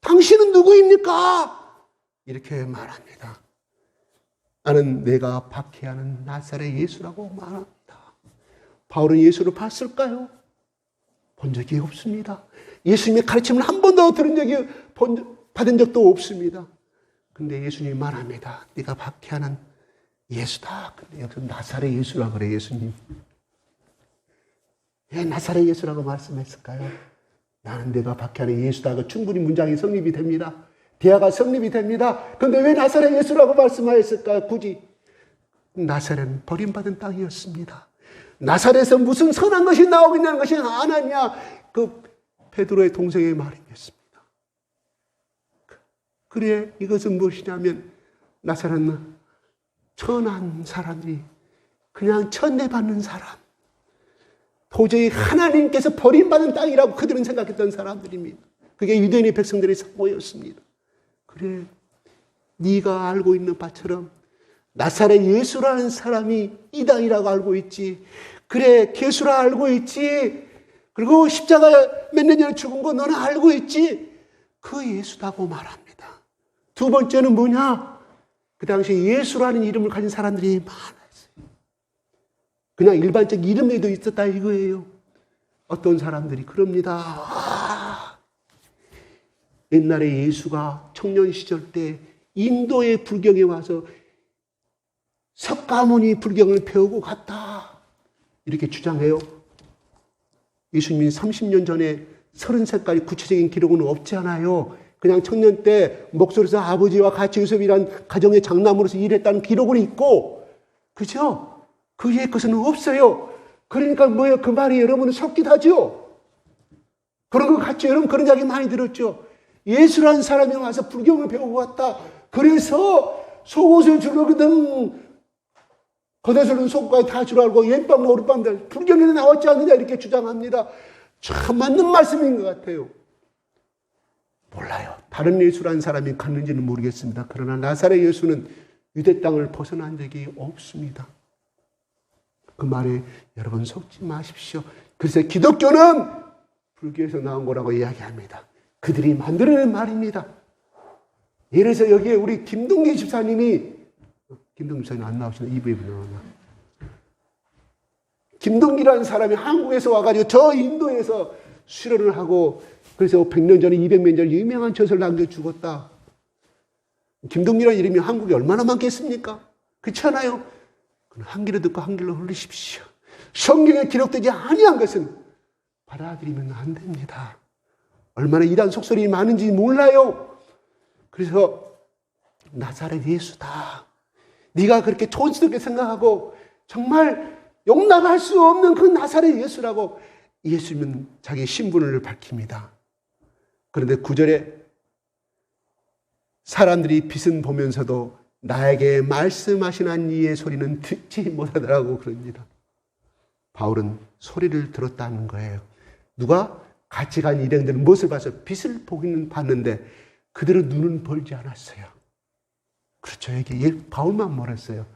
[SPEAKER 3] 당신은 누구입니까? 이렇게 말합니다. 나는 내가 박해하는 나사렛 예수라고 말합니다. 바울은 예수를 봤을까요? 본 적이 없습니다. 예수님의 가르침을 한 번도 들은 적이 받은 적도 없습니다. 근데 예수님이 말합니다. 네가 박해하는 예수다. 근데 여기서 나사렛 예수라고 그래, 예수님. 왜 나사렛 예수라고 말씀했을까요? 나는 내가 박해하는 예수다. 충분히 문장이 성립이 됩니다. 대화가 성립이 됩니다. 그런데 왜 나사렛 예수라고 말씀하셨을까요? 굳이 나사렛은 버림받은 땅이었습니다. 나사렛에서 무슨 선한 것이 나오겠냐는 것이 아나니아 그 베드로의 동생의 말이었습니다. 그래, 이것은 무엇이냐면 나사렛은 천한 사람들이 그냥 천대받는 사람, 도저히 하나님께서 버림받은 땅이라고 그들은 생각했던 사람들입니다. 그게 유대인의 백성들의 사고였습니다. 그래, 네가 알고 있는 바처럼 나사렛 예수라는 사람이 이 땅이라고 알고 있지. 그래, 예수라 알고 있지. 그리고 십자가 몇 년 전에 죽은 거 너는 알고 있지. 그 예수다고 말합니다. 두 번째는 뭐냐? 그 당시 예수라는 이름을 가진 사람들이 많았어요. 그냥 일반적 이름에도 있었다 이거예요. 어떤 사람들이 그럽니다. 옛날에 예수가 청년 시절 때 인도의 불경에 와서 석가모니 불경을 배우고 갔다. 이렇게 주장해요. 예수님이 30년 전에 30살까지 구체적인 기록은 없지 않아요. 그냥 청년 때 목소리에서 아버지와 같이 유섭이란 가정의 장남으로서 일했다는 기록은 있고, 그죠? 그 위에 것은 없어요. 그러니까 뭐예요? 그 말이 여러분은 섞기도 하죠? 그런 거 같죠? 여러분 그런 이야기 많이 들었죠? 예수라는 사람이 와서 불경을 배우고 왔다. 그래서 속옷을 주거든 겉에서는 속까지 다 줄 알고 옛밤 오룻밤들 불경에는 나왔지 않느냐 이렇게 주장합니다. 참 맞는 말씀인 것 같아요. 몰라요. 다른 예수라는 사람이 갔는지는 모르겠습니다. 그러나 나사렛 예수는 유대 땅을 벗어난 적이 없습니다. 그 말에 여러분 속지 마십시오. 그래서 기독교는 불교에서 나온 거라고 이야기합니다. 그들이 만들어낸 말입니다. 예를 들어서 여기에 우리 김동기 집사님이, 김동기 집사님 안 나오시나? 2부에 나오나? 김동기라는 사람이 한국에서 와가지고 저 인도에서 수련을 하고 그래서 100년 전에 200년 전에 유명한 저서를 남겨 죽었다. 김동기라는 이름이 한국에 얼마나 많겠습니까? 그렇지 않아요? 한 길로 듣고 한 길로 흘리십시오. 성경에 기록되지 아니한 것은 받아들이면 안 됩니다. 얼마나 이단 속설이 많은지 몰라요. 그래서 나사렛 예수다. 네가 그렇게 촌스럽게 생각하고 정말 용납할 수 없는 그 나사렛 예수라고 예수님은 자기 신분을 밝힙니다. 그런데 9절에 사람들이 빛은 보면서도 나에게 말씀하시는 이의 소리는 듣지 못하더라고 그럽니다. 바울은 소리를 들었다는 거예요. 누가? 같이 간 일행들은 무엇을 봐서? 빛을 보기는 봤는데 그들은 눈은 벌지 않았어요. 그렇죠. 여기 바울만 말했어요.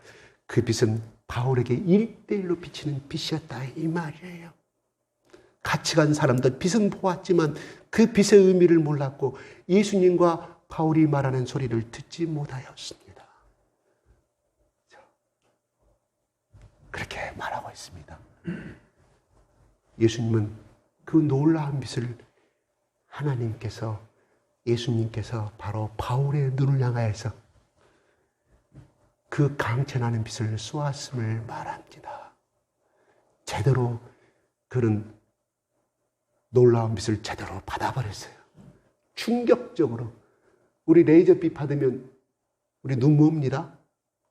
[SPEAKER 3] 그 빛은 바울에게 1대1로 비치는 빛이었다 이 말이에요. 같이 간 사람들 빛은 보았지만 그 빛의 의미를 몰랐고 예수님과 바울이 말하는 소리를 듣지 못하였습니다. 그렇게 말하고 있습니다. 예수님은 그 놀라운 빛을 하나님께서, 예수님께서 바로 바울의 눈을 향하여서 그 강천하는 빛을 쏘았음을 말합니다. 제대로 그런 놀라운 빛을 제대로 받아버렸어요. 충격적으로. 우리 레이저빛 받으면 우리 눈 뭡니다?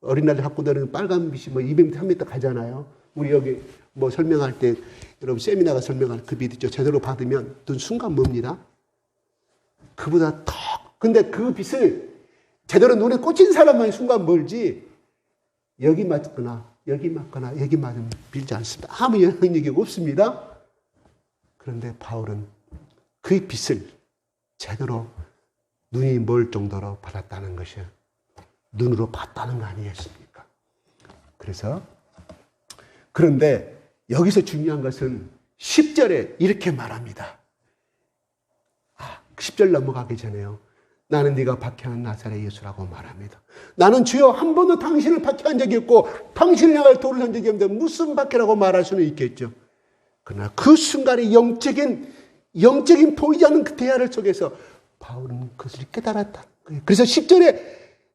[SPEAKER 3] 어린아이들 갖고 다니는 빨간 빛이 200m, 3m 가잖아요. 우리 여기 뭐 설명할 때 여러분 세미나가 설명할 그 빛 있죠. 제대로 받으면 눈 순간 뭡니다. 그보다 더 근데 그 빛을 제대로 눈에 꽂힌 사람만 순간 멀지 여기 맞거나 여기 맞거나 여기 맞으면 빌지 않습니다. 아무 영향력이 없습니다. 그런데 바울은 그 빛을 제대로 눈이 멀 정도로 받았다는 것이 눈으로 봤다는 거 아니겠습니까? 그래서 그런데 여기서 중요한 것은 10절에 이렇게 말합니다. 10절 넘어가기 전에요. 나는 네가 박해한 나사렛 예수라고 말합니다. 나는 주여 한 번도 당신을 박해한 적이 없고 당신을 향할 도를 한 적이 없는데 무슨 박해라고 말할 수는 있겠죠. 그러나 그 순간에 영적인 보이지 않는 그 대화를 속에서 바울은 그것을 깨달았다는 거예요. 그래서 10절에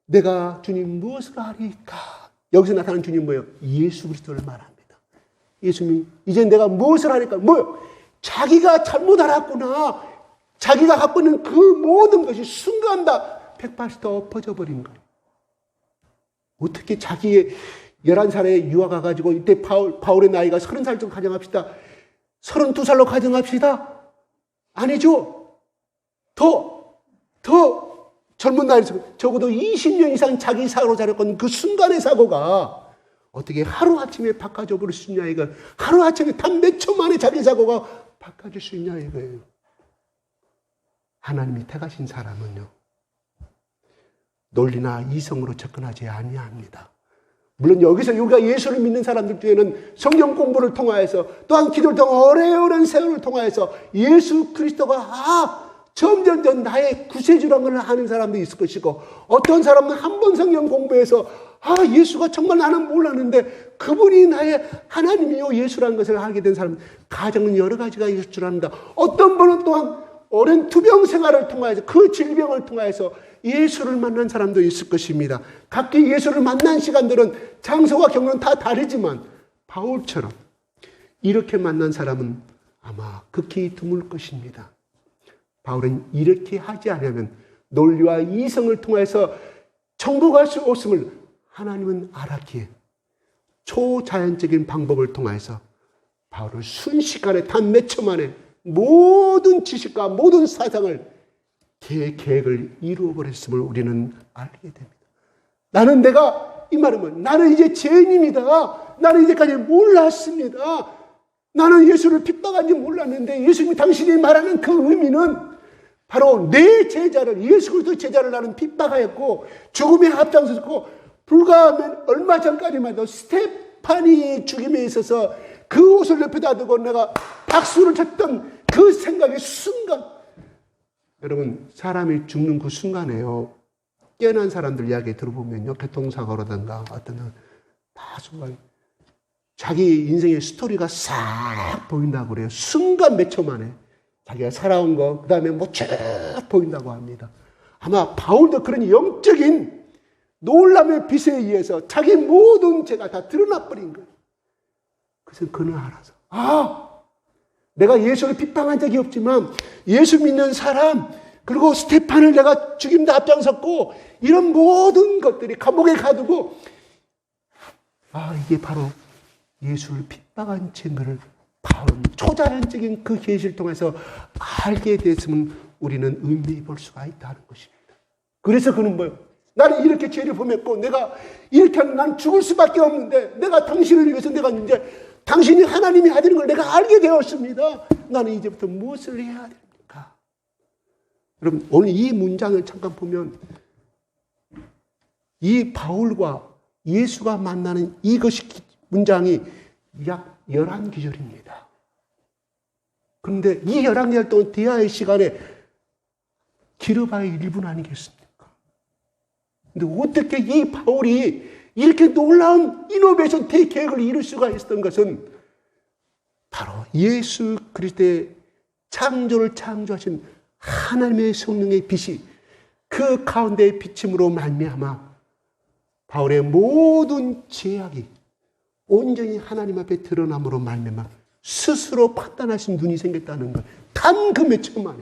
[SPEAKER 3] 내가 주님 무엇을 하리까? 여기서 나타나는 주님 뭐예요? 예수 그리스도를 말합니다. 예수님이 이제 내가 무엇을 하리까? 뭐요? 자기가 잘못 알았구나. 자기가 갖고 있는 그 모든 것이 순간 다 180도 엎어져 버린 거예요. 어떻게 자기의 11살에 유학 가가지고 이때 바울의 나이가 30살 정도 가정합시다. 32살로 가정합시다. 아니죠. 더 젊은 나이에서 적어도 20년 이상 자기 사고로 자랐건 그 순간의 사고가 어떻게 하루아침에 바꿔져 버릴 수 있냐 이거. 하루아침에 단 몇 초 만에 자기 사고가 바꿔질 수 있냐 이거예요. 하나님이 택하신 사람은요. 논리나 이성으로 접근하지 아니합니다. 물론 여기서 우리가 예수를 믿는 사람들 중에는 성경 공부를 통하여서 또한 기도를 통해 오래오랜 세월을 통하여서 예수 그리스도가 점점 나의 구세주라는 걸 아는 사람도 있을 것이고 어떤 사람은 한 번 성경 공부해서 예수가 정말 나는 몰랐는데 그분이 나의 하나님이요 예수라는 것을 알게 된 사람 가정은 여러 가지가 있을 줄 압니다. 어떤 분은 또한 오랜 투병 생활을 통하여서 그 질병을 통하여서 예수를 만난 사람도 있을 것입니다. 각기 예수를 만난 시간들은 장소와 경로는 다 다르지만 바울처럼 이렇게 만난 사람은 아마 극히 드물 것입니다. 바울은 이렇게 하지 않으면 논리와 이성을 통해서 정복할 수 없음을 하나님은 알았기에 초자연적인 방법을 통해서 바울을 순식간에 단 몇 초 만에 모든 지식과 모든 사상을 계획을 이루어버렸음을 우리는 알게 됩니다. 내가 이 말은 나는 이제 죄인입니다. 나는 이제까지 몰랐습니다. 나는 예수를 핍박한지 몰랐는데 예수님이 당신이 말하는 그 의미는 바로 내 제자를 예수 그리스도 제자를 나는 핍박하였고 죽음에 앞장섰고 불과 얼마 전까지만 해도 스테파니 죽임에 있어서 그 옷을 옆에다 두고 내가 박수를 쳤던 그 생각의 순간 여러분 사람이 죽는 그 순간에요. 깨어난 사람들 이야기 들어보면요. 교통사고라든가 어떤 다 순간 자기 인생의 스토리가 싹 보인다고 그래요. 순간 몇 초 만에 자기가 살아온 거, 그 다음에 쭉 보인다고 합니다. 아마 바울도 그런 영적인 놀람의 빛에 의해서 자기 모든 죄가 다 드러나 버린 거예요. 그래서 그는 알아서, 내가 예수를 핍박한 적이 없지만 예수 믿는 사람, 그리고 스테판을 내가 죽임다 앞장섰고, 이런 모든 것들이 감옥에 가두고, 이게 바로 예수를 핍박한 증거를 바울은 초자연적인 그 계시를 통해서 알게 됐으면 우리는 의미해 볼 수가 있다는 것입니다. 그래서 그는 뭐예요? 나는 이렇게 죄를 범했고 내가 이렇게 하면 난 죽을 수밖에 없는데 내가 당신을 위해서 내가 이제 당신이 하나님이 하시는 걸 내가 알게 되었습니다. 나는 이제부터 무엇을 해야 됩니까? 여러분 오늘 이 문장을 잠깐 보면 이 바울과 예수가 만나는 이것이 문장이 약 11기절입니다. 그런데 이 11기절 동안 대화의 시간에 길어봐야 1분 아니겠습니까? 근데 어떻게 이 바울이 이렇게 놀라운 이노베이션 대계획을 이룰 수가 있었던 것은 바로 예수 그리스도의 창조를 창조하신 하나님의 성령의 빛이 그 가운데의 비침으로 말미암아 바울의 모든 죄악이 온전히 하나님 앞에 드러남으로 말미암아 스스로 판단하신 눈이 생겼다는 것. 단 그 몇 초 만에.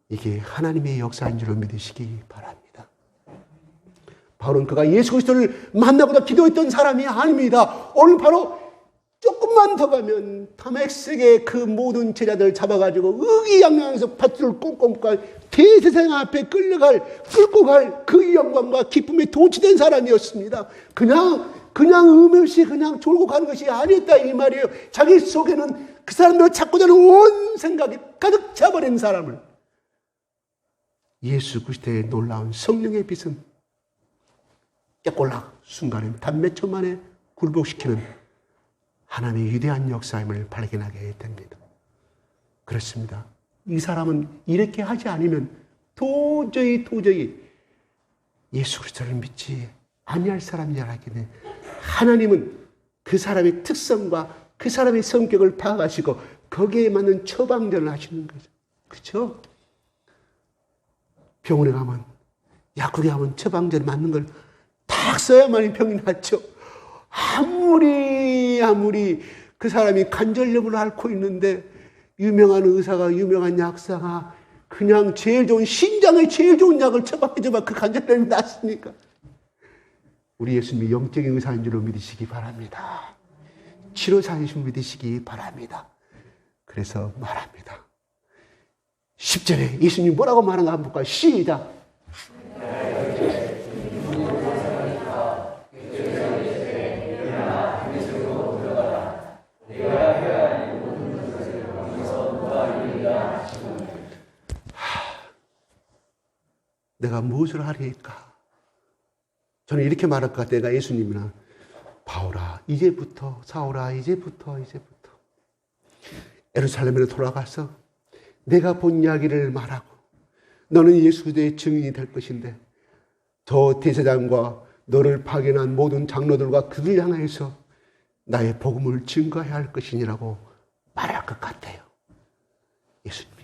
[SPEAKER 3] 이게 하나님의 역사인 줄로 믿으시기 바랍니다. 바울은 그가 예수 그리스도를 만나고자 기도했던 사람이 아닙니다. 오늘 바로 조금만 더 가면 다메섹의 그 모든 제자들 잡아가지고 의기양양해서 밧줄 꽁꽁 대세상 앞에 끌고 갈 그 영광과 기쁨에 도취된 사람이었습니다. 그냥 음일시 그냥 졸고 가는 것이 아니었다 이 말이에요. 자기 속에는 그 사람들을 찾고자 하는 온 생각이 가득 차버린 사람을 예수 그리스도의 놀라운 성령의 빛은 깨꼴락 순간에 단 몇 초 만에 굴복시키는 하나님의 위대한 역사임을 발견하게 됩니다. 그렇습니다. 이 사람은 이렇게 하지 않으면 도저히 예수 그리스도를 믿지 아니할 사람이 알았기에 하나님은 그 사람의 특성과 그 사람의 성격을 파악하시고 거기에 맞는 처방전을 하시는 거죠. 그렇죠? 병원에 가면 약국에 가면 처방전 맞는 걸 딱 써야만이 병이 낫죠. 아무리 그 사람이 관절염을 앓고 있는데 유명한 의사가 유명한 약사가 그냥 제일 좋은 신장에 제일 좋은 약을 처방해줘봐 그 관절염이 낫습니까? 우리 예수님이 영적인 의사인 줄로 믿으시기 바랍니다. 치료사인 줄 믿으시기 바랍니다. 그래서 말합니다. 10절에 예수님이 뭐라고 말하는가 한번 볼까요? 시작. 내가 무엇을 하리까? 저는 이렇게 말할 것 같아요. 내가 예수님이나 바울아 이제부터 사울아 이제부터 예루살렘으로 돌아가서 내가 본 이야기를 말하고 너는 예수 그리스도의 증인이 될 것인데 저 대제사장과 너를 파견한 모든 장로들과 그들 향해서 나의 복음을 증거해야 할 것이니라고 말할 것 같아요. 예수님이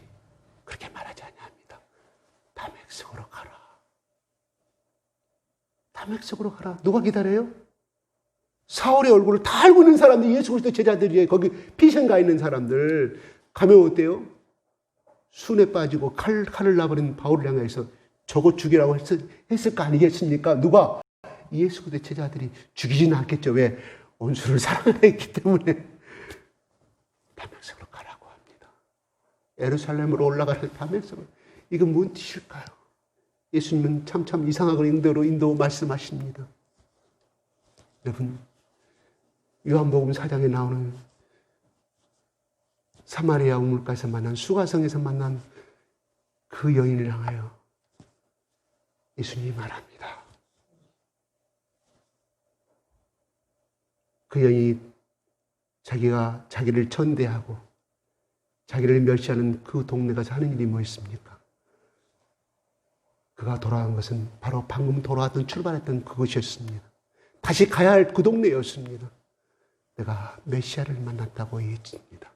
[SPEAKER 3] 그렇게 말하지 아니합니다. 다메섹으로 가라. 다메섹으로 가라. 누가 기다려요? 사울의 얼굴을 다 알고 있는 사람들, 예수 그리스도 제자들이에요. 거기 피생가 있는 사람들. 가면 어때요? 순에 빠지고 칼을 놔버린 바울을 향해서 저거 죽이라고 했을 거 아니겠습니까? 누가? 예수 그리스도 제자들이 죽이지는 않겠죠. 왜? 원수를 사랑했기 때문에. 다메섹으로 가라고 합니다. 예루살렘으로 올라가는 다메섹으로. 이건 뭔 뜻일까요? 예수님은 참 이상하고 인도 말씀하십니다. 여러분, 요한복음 4장에 나오는 사마리아 우물가에서 만난 수가성에서 만난 그 여인을 향하여 예수님이 말합니다. 그 여인이 자기가 자기를 천대하고 자기를 멸시하는 그 동네 가서 하는 일이 뭐였습니까? 그가 돌아간 것은 바로 방금 돌아왔던 출발했던 그것이었습니다. 다시 가야 할 그 동네였습니다. 내가 메시아를 만났다고 얘기했습니다.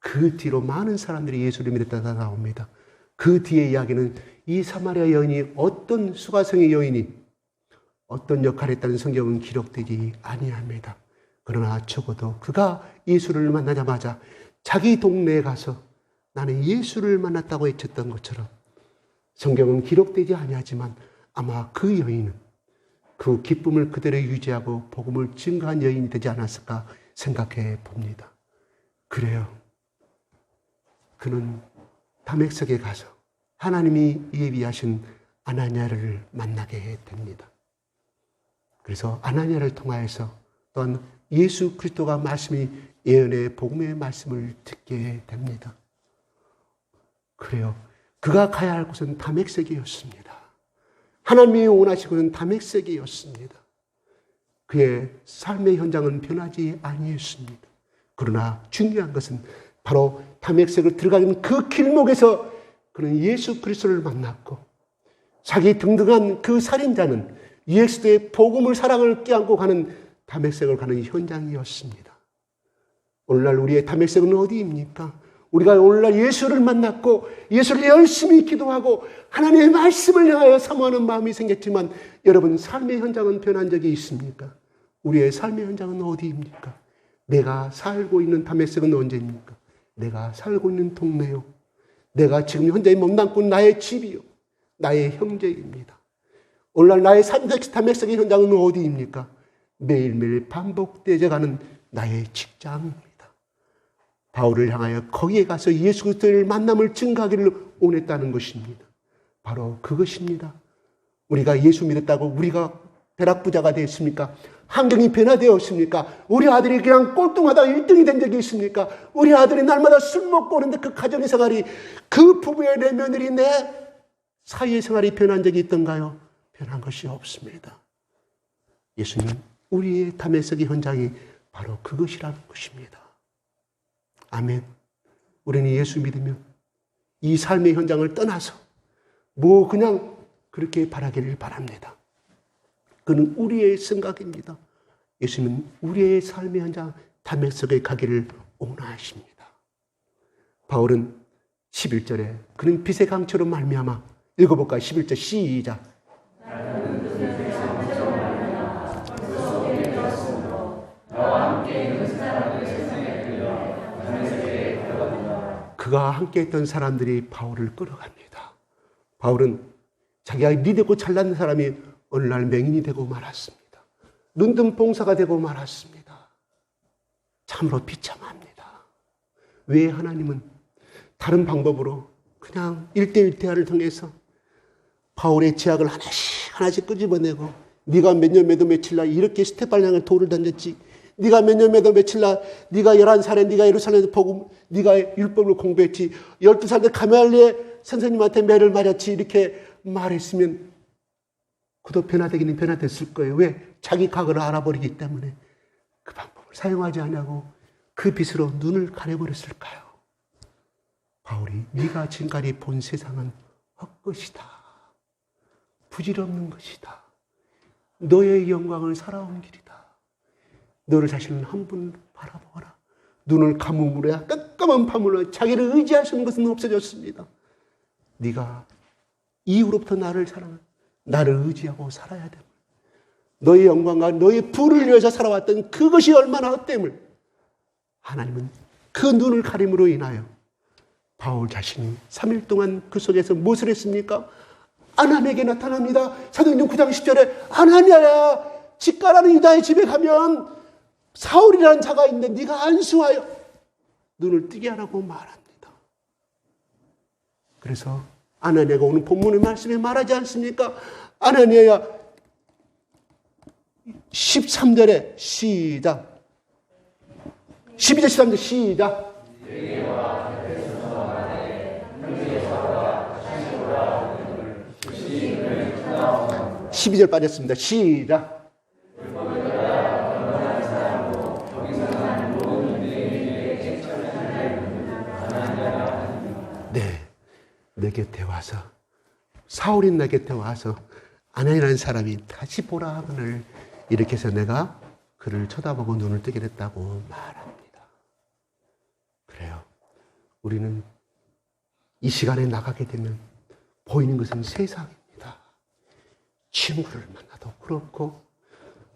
[SPEAKER 3] 그 뒤로 많은 사람들이 예수를 믿었다가 나옵니다. 그 뒤의 이야기는 이 사마리아 여인이 어떤 수가성의 여인이 어떤 역할을 했다는 성경은 기록되지 아니합니다. 그러나 적어도 그가 예수를 만나자마자 자기 동네에 가서 나는 예수를 만났다고 외쳤던 것처럼 성경은 기록되지 아니하지만 아마 그 여인은 그 기쁨을 그대로 유지하고 복음을 증거한 여인이 되지 않았을까 생각해 봅니다. 그래요. 그는 다메섹에 가서 하나님이 예비하신 아나니아를 만나게 됩니다. 그래서 아나니아를 통하여서 또한 예수 그리스도가 말씀이 예언의 복음의 말씀을 듣게 됩니다. 그래요. 그가 가야 할 곳은 다메섹이었습니다. 하나님이 원하시고는 다메섹이었습니다. 그의 삶의 현장은 변하지 아니했습니다. 그러나 중요한 것은 바로 다메섹을 들어가는 그 길목에서 그는 예수 그리스도를 만났고 자기 등등한 그 살인자는 예수의 복음을 사랑을 껴안고 가는 다메섹을 가는 현장이었습니다. 오늘날 우리의 다메섹은 어디입니까? 우리가 오늘날 예수를 만났고 예수를 열심히 기도하고 하나님의 말씀을 향하여 사모하는 마음이 생겼지만 여러분 삶의 현장은 변한 적이 있습니까? 우리의 삶의 현장은 어디입니까? 내가 살고 있는 다메섹은 언제입니까? 내가 살고 있는 동네요. 내가 지금 현재 몸담고 있는 나의 집이요. 나의 형제입니다. 오늘날 나의 다메섹의 현장은 어디입니까? 매일매일 반복되어가는 나의 직장입니다. 바울을 향하여 거기에 가서 예수 그리스도의 만남을 증가하기를 원했다는 것입니다. 바로 그것입니다. 우리가 예수 믿었다고 우리가 벼락부자가 되었습니까? 환경이 변화되었습니까? 우리 아들이 그냥 꼴등하다 1등이 된 적이 있습니까? 우리 아들이 날마다 술 먹고 오는데 그 가정의 생활이, 그 부부의 내 며느리, 내 사회의 생활이 변한 적이 있던가요? 변한 것이 없습니다. 예수님, 우리의 담에서기 현장이 바로 그것이라는 것입니다. 아멘. 우리는 예수 믿으면 이 삶의 현장을 떠나서 뭐 그냥 그렇게 바라기를 바랍니다. 그는 우리의 생각입니다. 예수님은 우리의 삶의 현장 담에서기 가기를 원하십니다. 바울은 11절에 그는 빛의 강처럼 말미암아, 읽어볼까요? 11절 시작. 그가 함께했던 사람들이 바울을 끌어갑니다. 바울은 자기가 리더고 잘난 사람이 어느 날 맹인이 되고 말았습니다. 눈뜬 봉사가 되고 말았습니다. 참으로 비참합니다. 왜 하나님은 다른 방법으로 그냥 1대1 대화를 통해서 바울의 제약을 하나씩 끄집어내고, 네가 몇 년 매도 며칠 날 이렇게 스테판을 향해 돌을 던졌지, 네가 몇 년 매도 며칠 날 네가 11살에 네가 예루살렘에서 복음, 네가 율법을 공부했지, 12살 때 가말리엘 선생님한테 매를 맞았지, 이렇게 말했으면 그도 변화되기는 변화됐을 거예요. 왜? 자기 각을 알아버리기 때문에 그 방법을 사용하지 않냐고 그 빛으로 눈을 가려버렸을까요? 바울이 네가 지금까지 본 세상은 헛것이다, 부질없는 것이다, 너의 영광을 살아온 길이다, 너를 자신을 한 번 바라보아라. 눈을 감음으로야 깜깜한 밤으로 자기를 의지하시는 것은 없어졌습니다. 네가 이후로부터 나를 사랑하, 나를 의지하고 살아야 돼. 너의 영광과 너의 부를 위해서 살아왔던 그것이 얼마나 헛됨을 하나님은 그 눈을 가림으로 인하여 바울 자신이 3일 동안 그 속에서 무엇을 했습니까? 아나니아에게 나타납니다. 사도행전 9장 10절에 아나니아야, 직가라는 유다의 집에 가면 사울이라는 자가 있는데 네가 안수하여 눈을 뜨게 하라고 말합니다. 그래서 아나니아가 오늘 본문의 말씀에 말하지 않습니까? 아나니아야, 13절에 시작, 12절 13절 시작. 12절 빠졌습니다. 시작. 네, 내 곁에 와서, 사울이 내 곁에 와서 아나니아라는 사람이 다시 보라 하거늘, 이렇게 해서 내가 그를 쳐다보고 눈을 뜨게 됐다고 말합니다. 그래요. 우리는 이 시간에 나가게 되면 보이는 것은 세상입니다. 친구를 만나도 그렇고,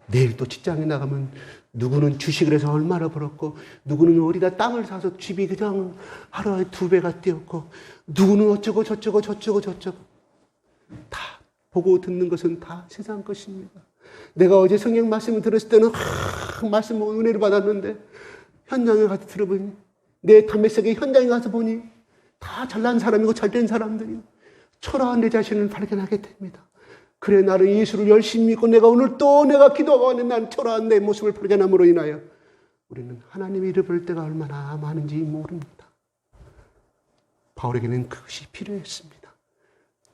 [SPEAKER 3] 내일 또 직장에 나가면 누구는 주식을 해서 얼마나 벌었고, 누구는 어디다 땅을 사서 집이 그냥 하루에 2배가 뛰었고, 누구는 어쩌고 저쩌고 다 보고 듣는 것은 다 세상 것입니다. 내가 어제 성경 말씀을 들었을 때는 말씀 은혜를 받았는데, 현장에 가서 들어보니, 내 담배 속에 현장에 가서 보니 다 잘난 사람이고 잘된 사람들이 초라한 내 자신을 발견하게 됩니다. 그래, 나는 예수를 열심히 믿고 내가 오늘 또 내가 기도하고 하는 난 초라한 내 모습을 발견함으로 인하여 우리는 하나님의 일을 볼 때가 얼마나 많은지 모릅니다. 바울에게는 그것이 필요했습니다.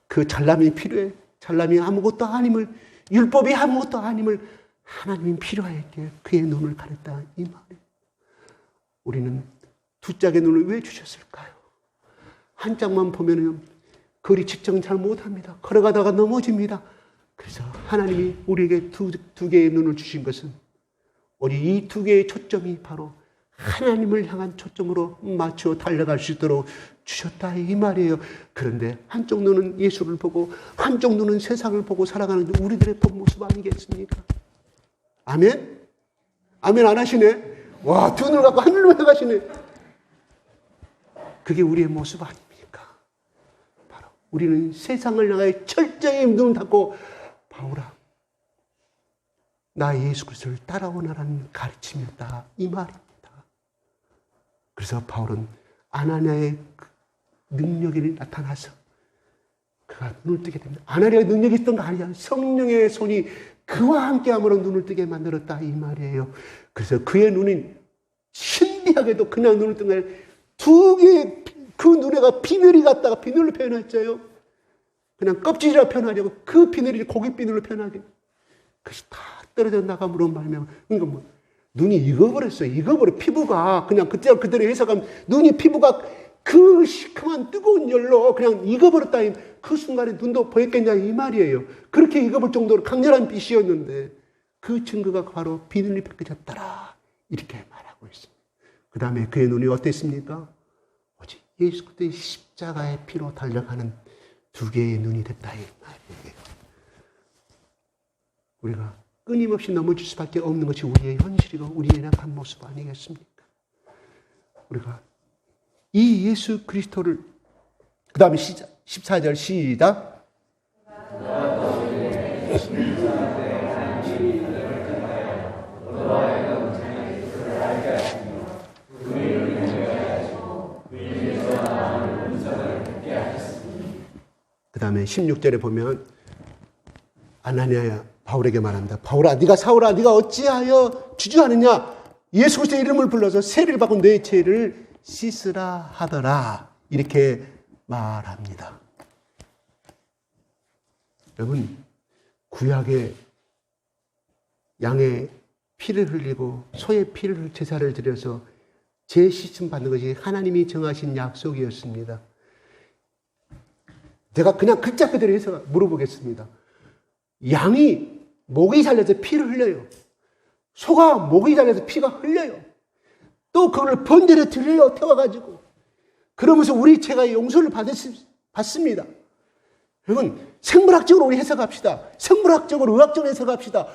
[SPEAKER 3] 그 잘남이 필요해. 잘남이 아무것도 아님을, 율법이 아무것도 아님을 하나님이 필요하게 그의 눈을 가렸다, 이 말이에요. 우리는 두 짝의 눈을 왜 주셨을까요? 한 짝만 보면은 거리 측정 잘 못합니다. 걸어가다가 넘어집니다. 그래서 하나님이 우리에게 두 개의 눈을 주신 것은 우리 이 두 개의 초점이 바로 하나님을 향한 초점으로 맞춰 달려갈 수 있도록 주셨다, 이 말이에요. 그런데 한쪽 눈은 예수를 보고 한쪽 눈은 세상을 보고 살아가는 우리들의 본 모습 아니겠습니까? 아멘? 아멘 안 하시네? 와, 두 눈을 갖고 하늘로 해가시네. 그게 우리의 모습 아닙니까? 바로 우리는 세상을 향해 철저히 눈을 닫고, 바울아, 나 예수 그리스도를 따라오라는 가르침이었다, 이 말입니다. 그래서 바울은 아나니아의 그 능력이 나타나서 그가 눈을 뜨게 됩니다. 아나니아의 능력이 있던 거 아니야. 성령의 손이 그와 함께함으로 눈을 뜨게 만들었다 이 말이에요. 그래서 그의 눈이 신비하게도 그냥 눈을 뜬 거예요. 두 개의 그 눈에가 비늘이 갔다가 비늘로 표현했죠. 그냥 껍질이라 표현하려고 그 비늘이 고기 비늘로 표현하게. 그것이 다 떨어져 나감으로 말미암아. 그러니까 뭐 눈이 익어버렸어요. 익어버려. 피부가 그냥 그대로 해석하면 눈이 피부가 그 시큼한 뜨거운 열로 그냥 익어버렸다. 그 순간에 눈도 보였겠냐 이 말이에요. 그렇게 익어볼 정도로 강렬한 빛이었는데 그 증거가 바로 비늘이 벗겨졌더라. 이렇게 말하고 있습니다. 그 다음에 그의 눈이 어땠습니까? 오직 예수 그리스도의 십자가의 피로 달려가는 두 개의 눈이 됐다 이 말이에요. 우리가 끊임없이 넘어질 수밖에 없는 것이 우리의 현실이고 우리의 약한 모습 아니겠습니까? 우리가 이 예수 그리스도를 그 다음에 14절 시작. 그 다음에 16절에 보면 아나니아야 바울에게 말합니다. 바울아, 네가 사울아, 네가 어찌하여 주저하느냐? 예수 그리스도의 이름을 불러서 세례를 받고 내 죄를 씻으라 하더라. 이렇게 말합니다. 여러분, 구약의 양의 피를 흘리고 소의 피를 제사를 드려서 죄 씻음 받는 것이 하나님이 정하신 약속이었습니다. 제가 그냥 글자 그대로 해서 물어보겠습니다. 양이 목이 잘려서 피를 흘려요. 소가 목이 잘려서 피가 흘려요. 또 그걸 번제로 드려요. 태워가지고. 그러면서 우리 죄가 용서를 받습니다. 여러분, 생물학적으로 우리 해석합시다. 생물학적으로, 의학적으로 해석합시다.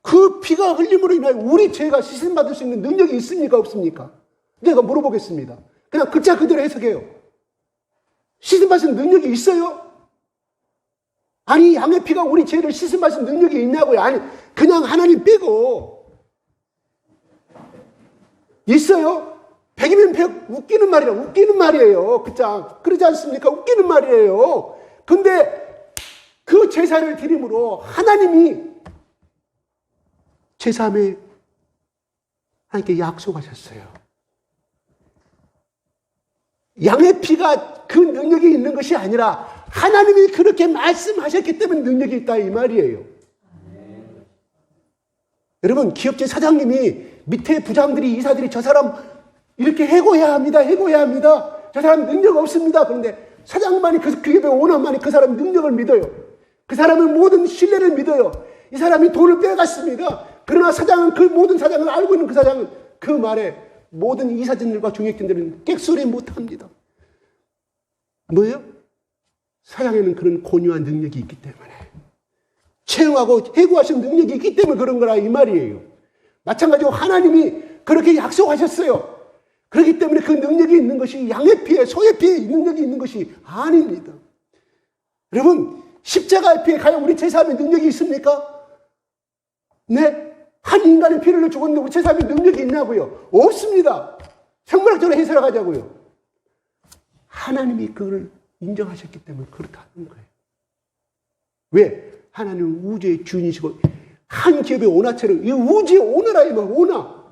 [SPEAKER 3] 그 피가 흘림으로 인하여 우리 죄가 씻음받을 수 있는 능력이 있습니까? 없습니까? 제가 물어보겠습니다. 그냥 글자 그대로 해석해요. 씻음받을 능력이 있어요? 아니, 양의 피가 우리 죄를 씻음받을 능력이 있냐고요? 아니, 그냥 하나님 빼고. 있어요? 백이면 백, 웃기는 말이라, 웃기는 말이에요. 그러지 않습니까? 웃기는 말이에요. 근데 그 제사를 드림으로 하나님이 제사함에 하나님께 약속하셨어요. 양의 피가 그 능력이 있는 것이 아니라 하나님이 그렇게 말씀하셨기 때문에 능력이 있다 이 말이에요. 여러분, 기업체 사장님이 밑에 부장들이 이사들이 저 사람 이렇게 해고해야 합니다. 해고해야 합니다. 저 사람 능력 없습니다. 그런데 사장만이 그 기업의 오너만이 그 사람 능력을 믿어요. 그 사람의 모든 신뢰를 믿어요. 이 사람이 돈을 빼갔습니다. 그러나 사장은 그 모든 사장을 알고 있는 그 사장은 그 말에 모든 이사진들과 중역진들은 객소리 못합니다. 뭐예요? 사장에는 그런 고유한 능력이 있기 때문에 채용하고 해고하신 능력이 있기 때문에 그런 거라 이 말이에요. 마찬가지로 하나님이 그렇게 약속하셨어요. 그렇기 때문에 그 능력이 있는 것이 양의 피에 소의 피에 능력이 있는 것이 아닙니다. 여러분, 십자가의 피에 과연 우리 제사함의 능력이 있습니까? 네? 한 인간의 피를 흘려 죽었는데 우리 제사함의 능력이 있냐고요? 없습니다. 생물학적으로 해석하자고요. 하나님이 그걸 인정하셨기 때문에 그렇다는 거예요. 왜? 하나님은 우주의 주인이시고 한 기업의 오너처럼 이 우주의 오너라 이 말, 오너.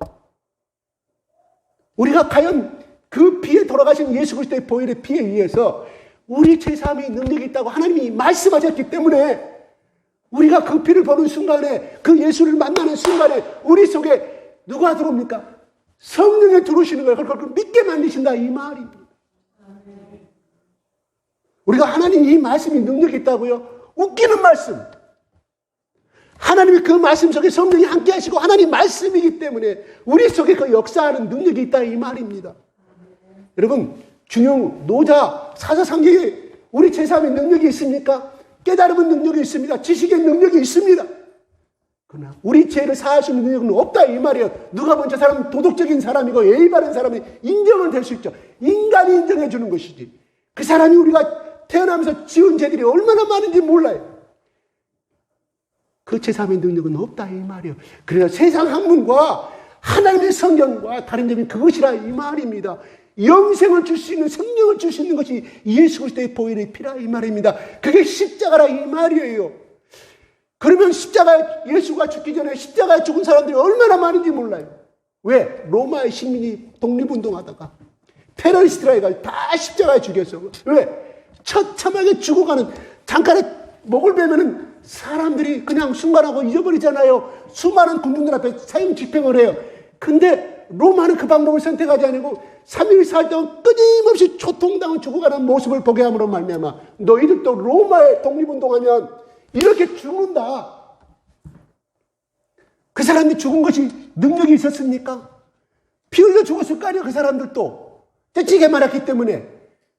[SPEAKER 3] 우리가 과연 그 피에 돌아가신 예수 그리스도의 보혈의 피에 의해서 우리 제사함의 능력이 있다고 하나님이 말씀하셨기 때문에 우리가 그 피를 보는 순간에 그 예수를 만나는 순간에 우리 속에 누가 들어옵니까? 성령이 들어오시는 거예요. 그걸 믿게 만드신다 이 말입니다. 우리가 하나님 이 말씀이 능력이 있다고요? 웃기는 말씀. 하나님이 그 말씀 속에 성령이 함께 하시고 하나님 말씀이기 때문에 우리 속에 그 역사하는 능력이 있다 이 말입니다. 여러분, 중용, 노자, 사사상계에 우리 제사함의 능력이 있습니까? 깨달음의 능력이 있습니다. 지식의 능력이 있습니다. 그러나 우리 죄를 사할 수 있는 능력은 없다 이 말이에요. 누가 보면 저 사람은 도덕적인 사람이고 예의 바른 사람이 인정은 될 수 있죠. 인간이 인정해 주는 것이지. 그 사람이 우리가 태어나면서 지은 죄들이 얼마나 많은지 몰라요. 그 제사함의 능력은 없다 이 말이에요. 그래서 세상 학문과 하나님의 성경과 다른 점이 그것이라 이 말입니다. 영생을 줄 수 있는, 생명을 줄 수 있는 것이 예수 그리스도의 보혈의 피라 이 말입니다. 그게 십자가라 이 말이에요. 그러면 예수가 죽기 전에 십자가에 죽은 사람들이 얼마나 많은지 몰라요. 왜? 로마의 시민이 독립운동하다가 테러리스트라 해가지고 다 십자가에 죽였어. 왜? 처참하게 죽어가는, 잠깐의 목을 베면은 사람들이 그냥 순간하고 잊어버리잖아요. 수많은 군중들 앞에 사형 집행을 해요. 근데 로마는 그 방법을 선택하지 않고 3일 4일 동안 끊임없이 초통당을 죽어가는 모습을 보게 함으로 말미암아 너희들도 로마에 독립운동하면 이렇게 죽는다. 그 사람이 죽은 것이 능력이 있었습니까? 피 흘려 죽었을 거 아니에요. 그 사람들도 떼찌게 말았기 때문에.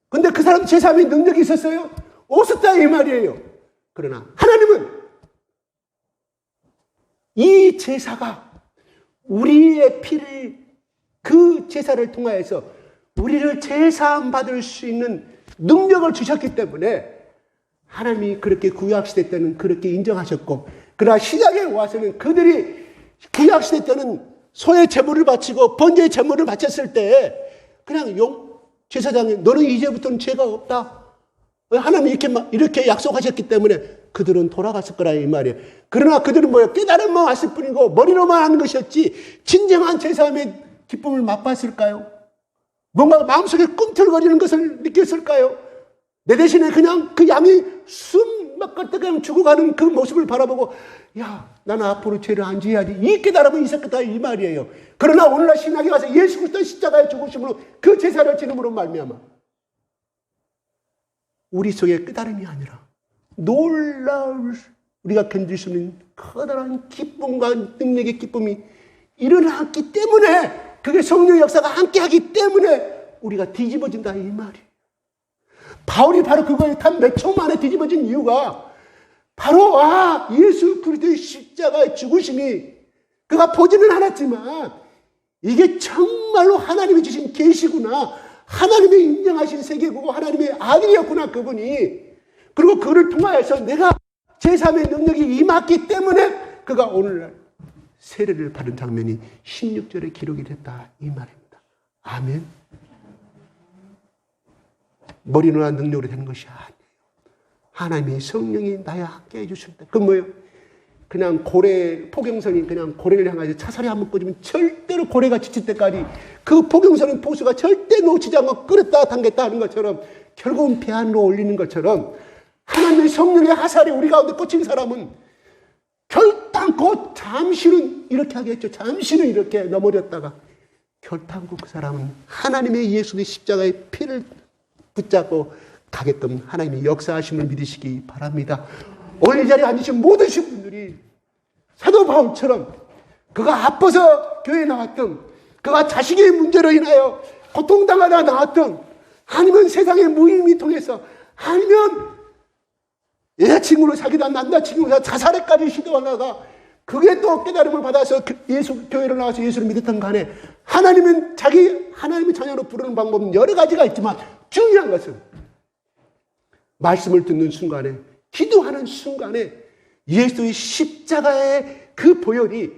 [SPEAKER 3] 근데 그 사람 제3의 능력이 있었어요? 없었다 이 말이에요. 그러나 하나님은 이 제사가 우리의 피를, 그 제사를 통하여서 우리를 제사함 받을 수 있는 능력을 주셨기 때문에 하나님이 그렇게 구약시대 때는 그렇게 인정하셨고, 그러나 시작에 와서는 그들이 구약시대 때는 소의 제물을 바치고 번제의 제물을 바쳤을 때 그냥 제사장이 너는 이제부터는 죄가 없다. 하나님이 이렇게 약속하셨기 때문에 그들은 돌아갔을 거라 이 말이에요. 그러나 그들은 뭐예요? 깨달음만 왔을 뿐이고 머리로만 하는 것이었지 진정한 제사함의 기쁨을 맛봤을까요? 뭔가 마음속에 꿈틀거리는 것을 느꼈을까요? 내 대신에 그냥 그 양이 숨막 껐다가 죽어가는 그 모습을 바라보고 야, 나는 앞으로 죄를 안 지어야지. 이 깨달음은 있었겠다 이 말이에요. 그러나 오늘날 신학에 와서 예수 그리스도 십자가의 죽으심으로 그 제사를 지름으로 말미암아 우리 속에 깨달음이 아니라 놀라울, 우리가 견딜 수 있는 커다란 기쁨과 능력의 기쁨이 일어났기 때문에, 그게 성령의 역사가 함께하기 때문에 우리가 뒤집어진다 이 말이에요. 바울이 바로 그거에 단 몇 초 만에 뒤집어진 이유가 바로 예수 그리스도의 십자가의 죽으심이 그가 보지는 않았지만 이게 정말로 하나님이 주신 계시구나, 하나님이 인정하신 세계고 하나님의 아들이었구나 그분이. 그리고 그를 통하여서 내가 제3의 능력이 임했기 때문에 그가 오늘날 세례를 받은 장면이 16절에 기록이 됐다 이 말입니다. 아멘. 머리로나 능력으로 되는 것이 아니에요. 하나님의 성령이 나와 함께 해주실 때. 그건 뭐예요? 그냥 포경선이 그냥 고래를 향해서 차살이 한번 꽂으면 절대로 고래가 지칠 때까지 그 포경선은 보수가 절대 놓치지 않고 끌었다 당겼다 하는 것처럼 결국은 배 안으로 올리는 것처럼 하나님의 성령의 화살이 우리 가운데 꽂힌 사람은 결단코 잠시는 이렇게 하겠죠. 잠시는 이렇게 넘어졌다가 결단코 그 사람은 하나님의 예수의 십자가의 피를 붙잡고 가게끔 하나님의 역사하심을 믿으시기 바랍니다. 오늘 이 자리에 앉으신 모든 분들이 사도 바울처럼 그가 아파서 교회에 나왔던, 그가 자식의 문제로 인하여 고통당하다 나왔던, 아니면 세상의 무의미 통해서, 아니면 여자친구를 사귀다 남자친구를 자살에까지 시도하다가 그게 또 깨달음을 받아서 교회로 나와서 예수를 믿었던 간에 하나님의 자녀로 부르는 방법은 여러 가지가 있지만 중요한 것은 말씀을 듣는 순간에, 기도하는 순간에 예수의 십자가의 그 보혈이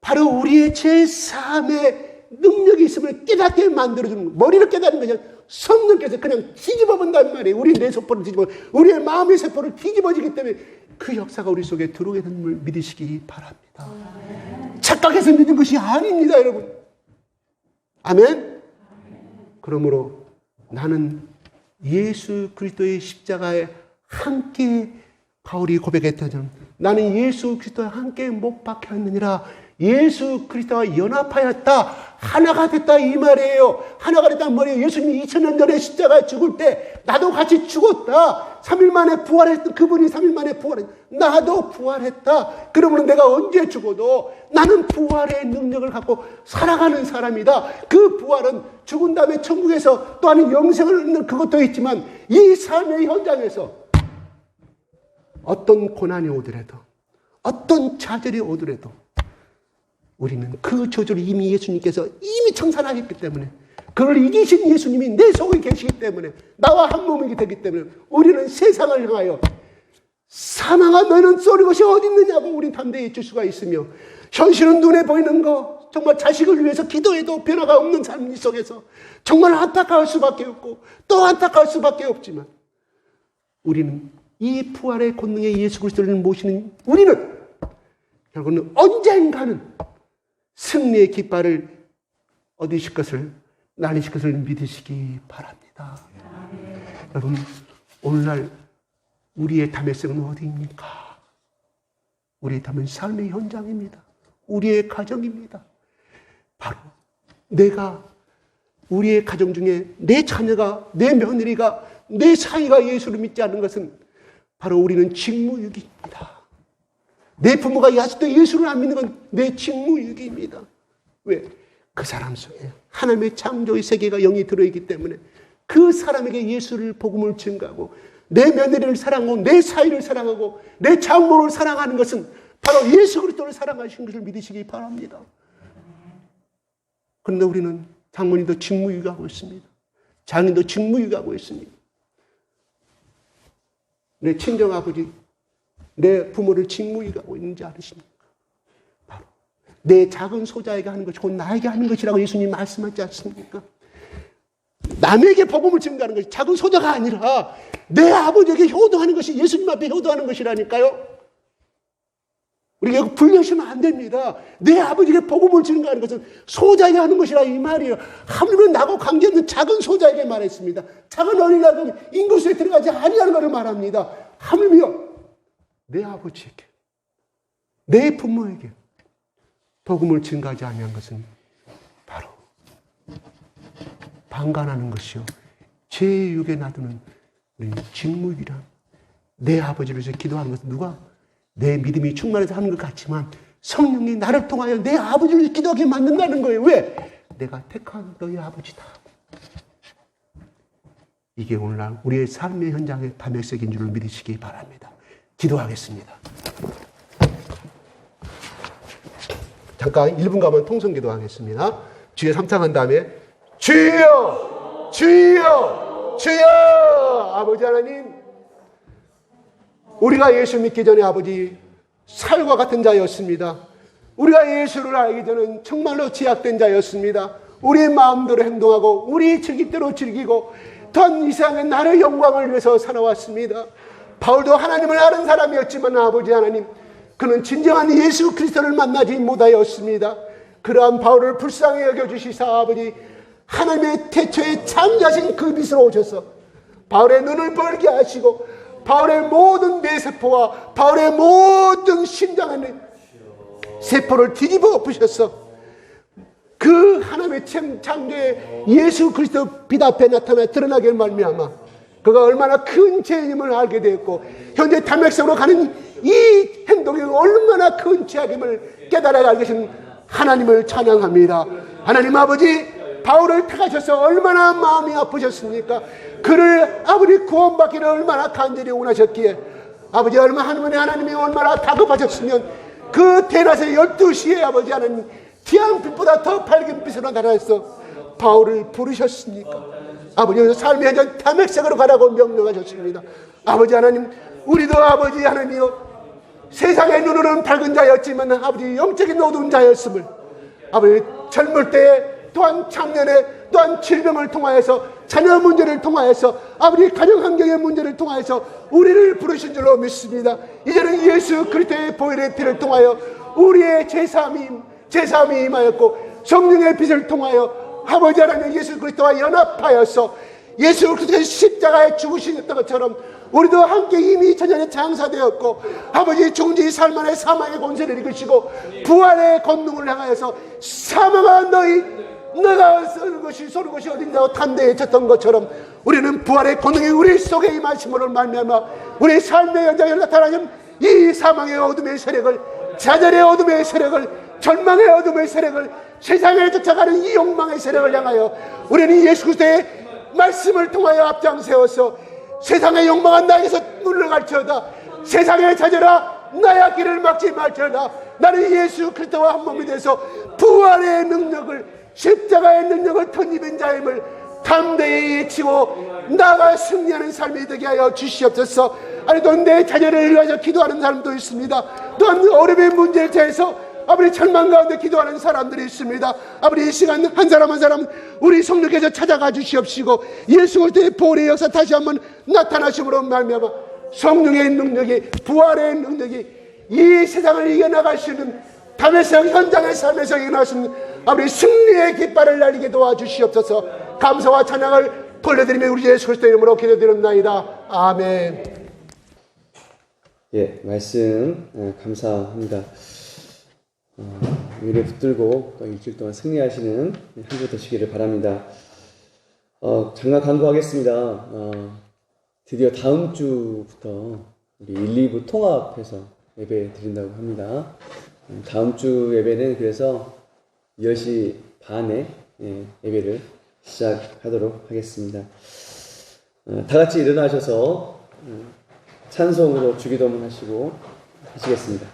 [SPEAKER 3] 바로 우리의 제3의 능력이 있음을 깨닫게 만들어주는, 머리를 깨닫는 것이 아니라 성령께서 그냥 뒤집어 본단 말이에요. 우리의 뇌세포를 뒤집어, 우리의 마음의 세포를 뒤집어지기 때문에 그 역사가 우리 속에 들어오게 되는 걸 믿으시기 바랍니다. 착각해서 믿은 것이 아닙니다, 여러분. 아멘? 그러므로 나는 예수 그리스도의 십자가에 함께, 바울이 고백했다면 나는 예수 그리스도와 함께 못 박혔느니라. 예수 그리스도와 연합하였다. 하나가 됐다 이 말이에요. 하나가 됐다는 말이에요. 예수님이 2000년 전에 십자가에 죽을 때 나도 같이 죽었다. 3일 만에 부활했던 그분이 3일 만에 부활했다. 나도 부활했다. 그러면 내가 언제 죽어도 나는 부활의 능력을 갖고 살아가는 사람이다. 그 부활은 죽은 다음에 천국에서 또 아닌 영생을 얻는 그것도 있지만 이 삶의 현장에서 어떤 고난이 오더라도, 어떤 좌절이 오더라도 우리는 그 저주를 이미 예수님께서 이미 청산하셨기 때문에, 그를 이기신 예수님이 내 속에 계시기 때문에, 나와 한 몸이게 되기 때문에 우리는 세상을 향하여 사망아 너희는 쏘는 것이 어디 있느냐고 우린 담대히 줄 수가 있으며, 현실은 눈에 보이는 거, 정말 자식을 위해서 기도해도 변화가 없는 삶 속에서 정말 안타까울 수밖에 없고 또 안타까울 수밖에 없지만 우리는 이 부활의 권능의 예수 그리스도를 모시는 우리는 결국은 언젠가는 승리의 깃발을 얻으실 것을 나누실 것을 믿으시기 바랍니다. 여러분 오늘날 우리의 담의성은 어디입니까? 우리의 담은 삶의 현장입니다. 우리의 가정입니다. 바로 내가 우리의 가정 중에 내 자녀가 내 며느리가 내 사위가 예수를 믿지 않는 것은 바로 우리는 직무유기입니다. 내 부모가 아직도 예수를 안 믿는 건 내 직무유기입니다. 왜? 그 사람 속에 하나님의 창조의 세계가 영이 들어있기 때문에 그 사람에게 예수를 복음을 증가하고 내 며느리를 사랑하고 내 사위를 사랑하고 내 장모를 사랑하는 것은 바로 예수 그리스도를 사랑하신 것을 믿으시기 바랍니다. 그런데 우리는 장모님도 직무유기하고 있습니다. 장인도 직무유기하고 있습니다. 내 친정아버지, 내 부모를 직무유기하고 있는지 아십니까? 바로 내 작은 소자에게 하는 것이 곧 나에게 하는 것이라고 예수님 말씀하지 않습니까? 남에게 복음을 증가하는 것이 작은 소자가 아니라 내 아버지에게 효도하는 것이 예수님 앞에 효도하는 것이라니까요. 우리가 이거 불려시면 안 됩니다. 내 아버지에게 복음을 증가하는 것은 소자에게 하는 것이라 이 말이에요. 하물며 나고 관계없는 작은 소자에게 말했습니다. 작은 어린아이는 인구수에 들어가지 아니하는 것을 말합니다. 하물며 내 아버지에게 내 부모에게 복음을 증가하지 아니한 것은 바로 방관하는 것이요 제6에 놔두는 우리 직무유기란 내 아버지를 위해서 기도하는 것은 누가? 내 믿음이 충만해서 하는 것 같지만 성령이 나를 통하여 내 아버지를 위해서 기도하게 만든다는 거예요. 왜? 내가 택한 너희 아버지다. 이게 오늘날 우리의 삶의 현장의 담백색인 줄을 믿으시기 바랍니다. 기도하겠습니다. 잠깐 1분 가면 통성기도 하겠습니다. 주여 3창 한 다음에 주여 주여 주여 아버지 하나님 우리가 예수 믿기 전에 아버지 살과 같은 자였습니다. 우리가 예수를 알기 전에는 정말로 제약된 자였습니다. 우리의 마음대로 행동하고 우리 즐길대로 즐기고 또한 이 세상에 나의 영광을 위해서 살아왔습니다. 바울도 하나님을 아는 사람이었지만 아버지 하나님 그는 진정한 예수 그리스도를 만나지 못하였습니다. 그러한 바울을 불쌍히 여겨주시사 아버지 하나님의 태초에 창조하신 그 빛으로 오셔서 바울의 눈을 벌게 하시고 바울의 모든 뇌세포와 바울의 모든 심장에 있는 세포를 뒤집어 엎으셔서 그 하나님의 창조의 예수 그리스도 빛 앞에 나타나 드러나게 말미암아 그가 얼마나 큰 죄임을 알게 되었고 현재 담백성으로 가는 이 행동이 얼마나 큰 죄악임을 깨달아 알게 하신 하나님을 찬양합니다. 하나님 아버지 바울을 택하셔서 얼마나 마음이 아프셨습니까? 그를 아버지 구원받기를 얼마나 간절히 원하셨기에 아버지 하나님이 얼마나 다급하셨으면 그 대낮에 12시에 아버지 하나님 태양빛보다 더 밝은 빛으로 나타나서 바울을 부르셨습니까? 아버지 삶의 현장 담백색으로 가라고 명령하셨습니다. 아버지 하나님 우리도 아버지 하나님이여 세상의 눈으로는 밝은 자였지만 아버지 영적인 어두운 자였음을 아버지 젊을 때에 또한 작년에 또한 질병을 통하여서 자녀 문제를 통하여서 아버지 가정 환경의 문제를 통하여서 우리를 부르신 줄로 믿습니다. 이제는 예수 그리스도의 보혈의 피를 통하여 우리의 제사함이 임하였고 성령의 빛을 통하여 아버지 하나님 예수 그리스도와 연합하여서 예수 그리스도의 십자가에 죽으셨던 것처럼 우리도 함께 이미 전년에 장사되었고 아버지 죽은 지 살만의 사망의 권세를 이기시고 부활의 권능을 향하여서 사망아 너가 쏘는 것이 어딘다고 담대히 쳤던 것처럼 우리는 부활의 권능이 우리 속에 임하심으로 말미암아 우리 삶의 현장에 나타나는 이 사망의 어둠의 세력을 좌절의 어둠의 세력을 절망의 어둠의 세력을 세상에 쫓아가는 이 욕망의 세력을 향하여 우리는 예수 그리스도의 말씀을 통하여 앞장세워서 세상의 욕망은 나에게서 물러갈지어다 세상에 찾아라 나의 길을 막지 말지어다 나는 예수 그리스도와 한 몸이 돼서 부활의 능력을 십자가의 능력을 덧입은 자임을 담대히 외치고 나가 승리하는 삶이 되게 하여 주시옵소서. 아니 또 내 자녀를 위하여 기도하는 사람도 있습니다. 또한 어려움의 문제에 대해서 아버지 절망 가운데 기도하는 사람들이 있습니다. 아버지 이 시간 한 사람 한 사람 우리 성령께서 찾아가 주시옵시고 예수 그리스도의 보혈의 역사 다시 한번 나타나심으로 말미암아 성령의 능력이 부활의 능력이 이 세상을 이겨나갈 수 있는 담에서 현장의 삶에서 일어날 수 있는 아버지 승리의 깃발을 날리게 도와주시옵소서. 감사와 찬양을 돌려드리며 우리 예수 그리스도 이름으로 기도드립나이다. 아멘.
[SPEAKER 1] 예, 말씀 감사합니다. 위에 붙들고 또 일주일 동안 승리하시는 한 주 되시기를 바랍니다. 잠깐 간구하겠습니다. 드디어 다음 주부터 우리 1, 2부 통합해서 예배 드린다고 합니다. 다음 주 예배는 그래서 10시 반에 예배를 시작하도록 하겠습니다. 다 같이 일어나셔서 찬송으로 주기도문 하시고 하시겠습니다.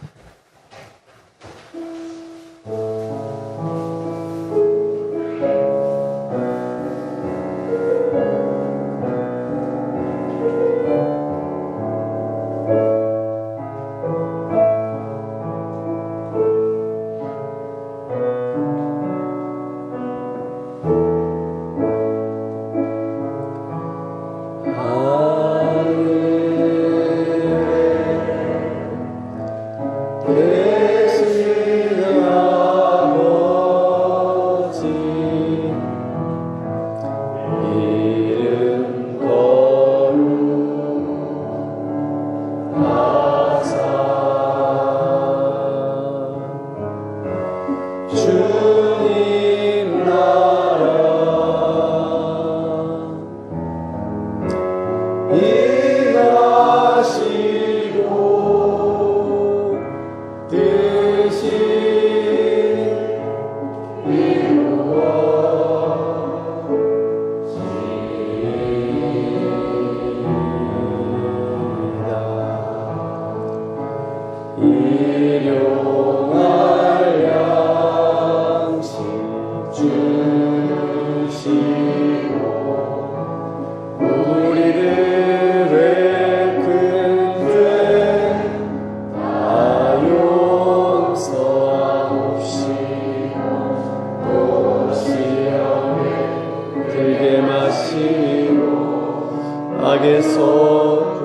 [SPEAKER 2] 악에서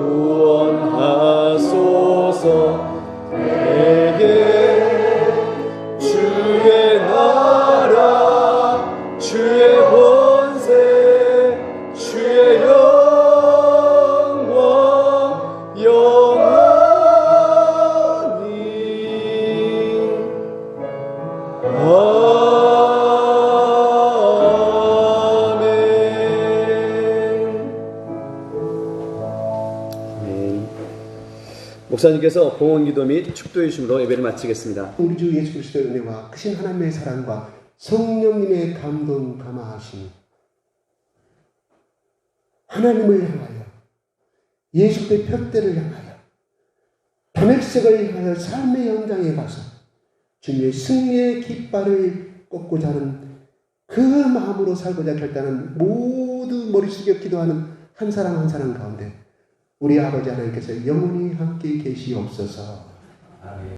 [SPEAKER 2] 구원하소서. 내게 주의 나라 주의 권세 주의 영광 영원히
[SPEAKER 1] 목사님께서 봉헌기도 및 축도해 주심으로 예배를 마치겠습니다.
[SPEAKER 3] 우리 주 예수 그리스도의 은혜와 크신 하나님의 사랑과 성령님의 감동 감화하심이 하나님을 향하여 예수 그리스도의 푯대를 향하여 담액색을 향하여 삶의 현장에 가서 주님의 승리의 깃발을 꽂고자 하는 그 마음으로 살고자 결단한 모두 머리 숙여 기도하는 한 사람 한 사람 가운데 우리 아버지 하나님께서 영원히 함께 계시옵소서. 아멘.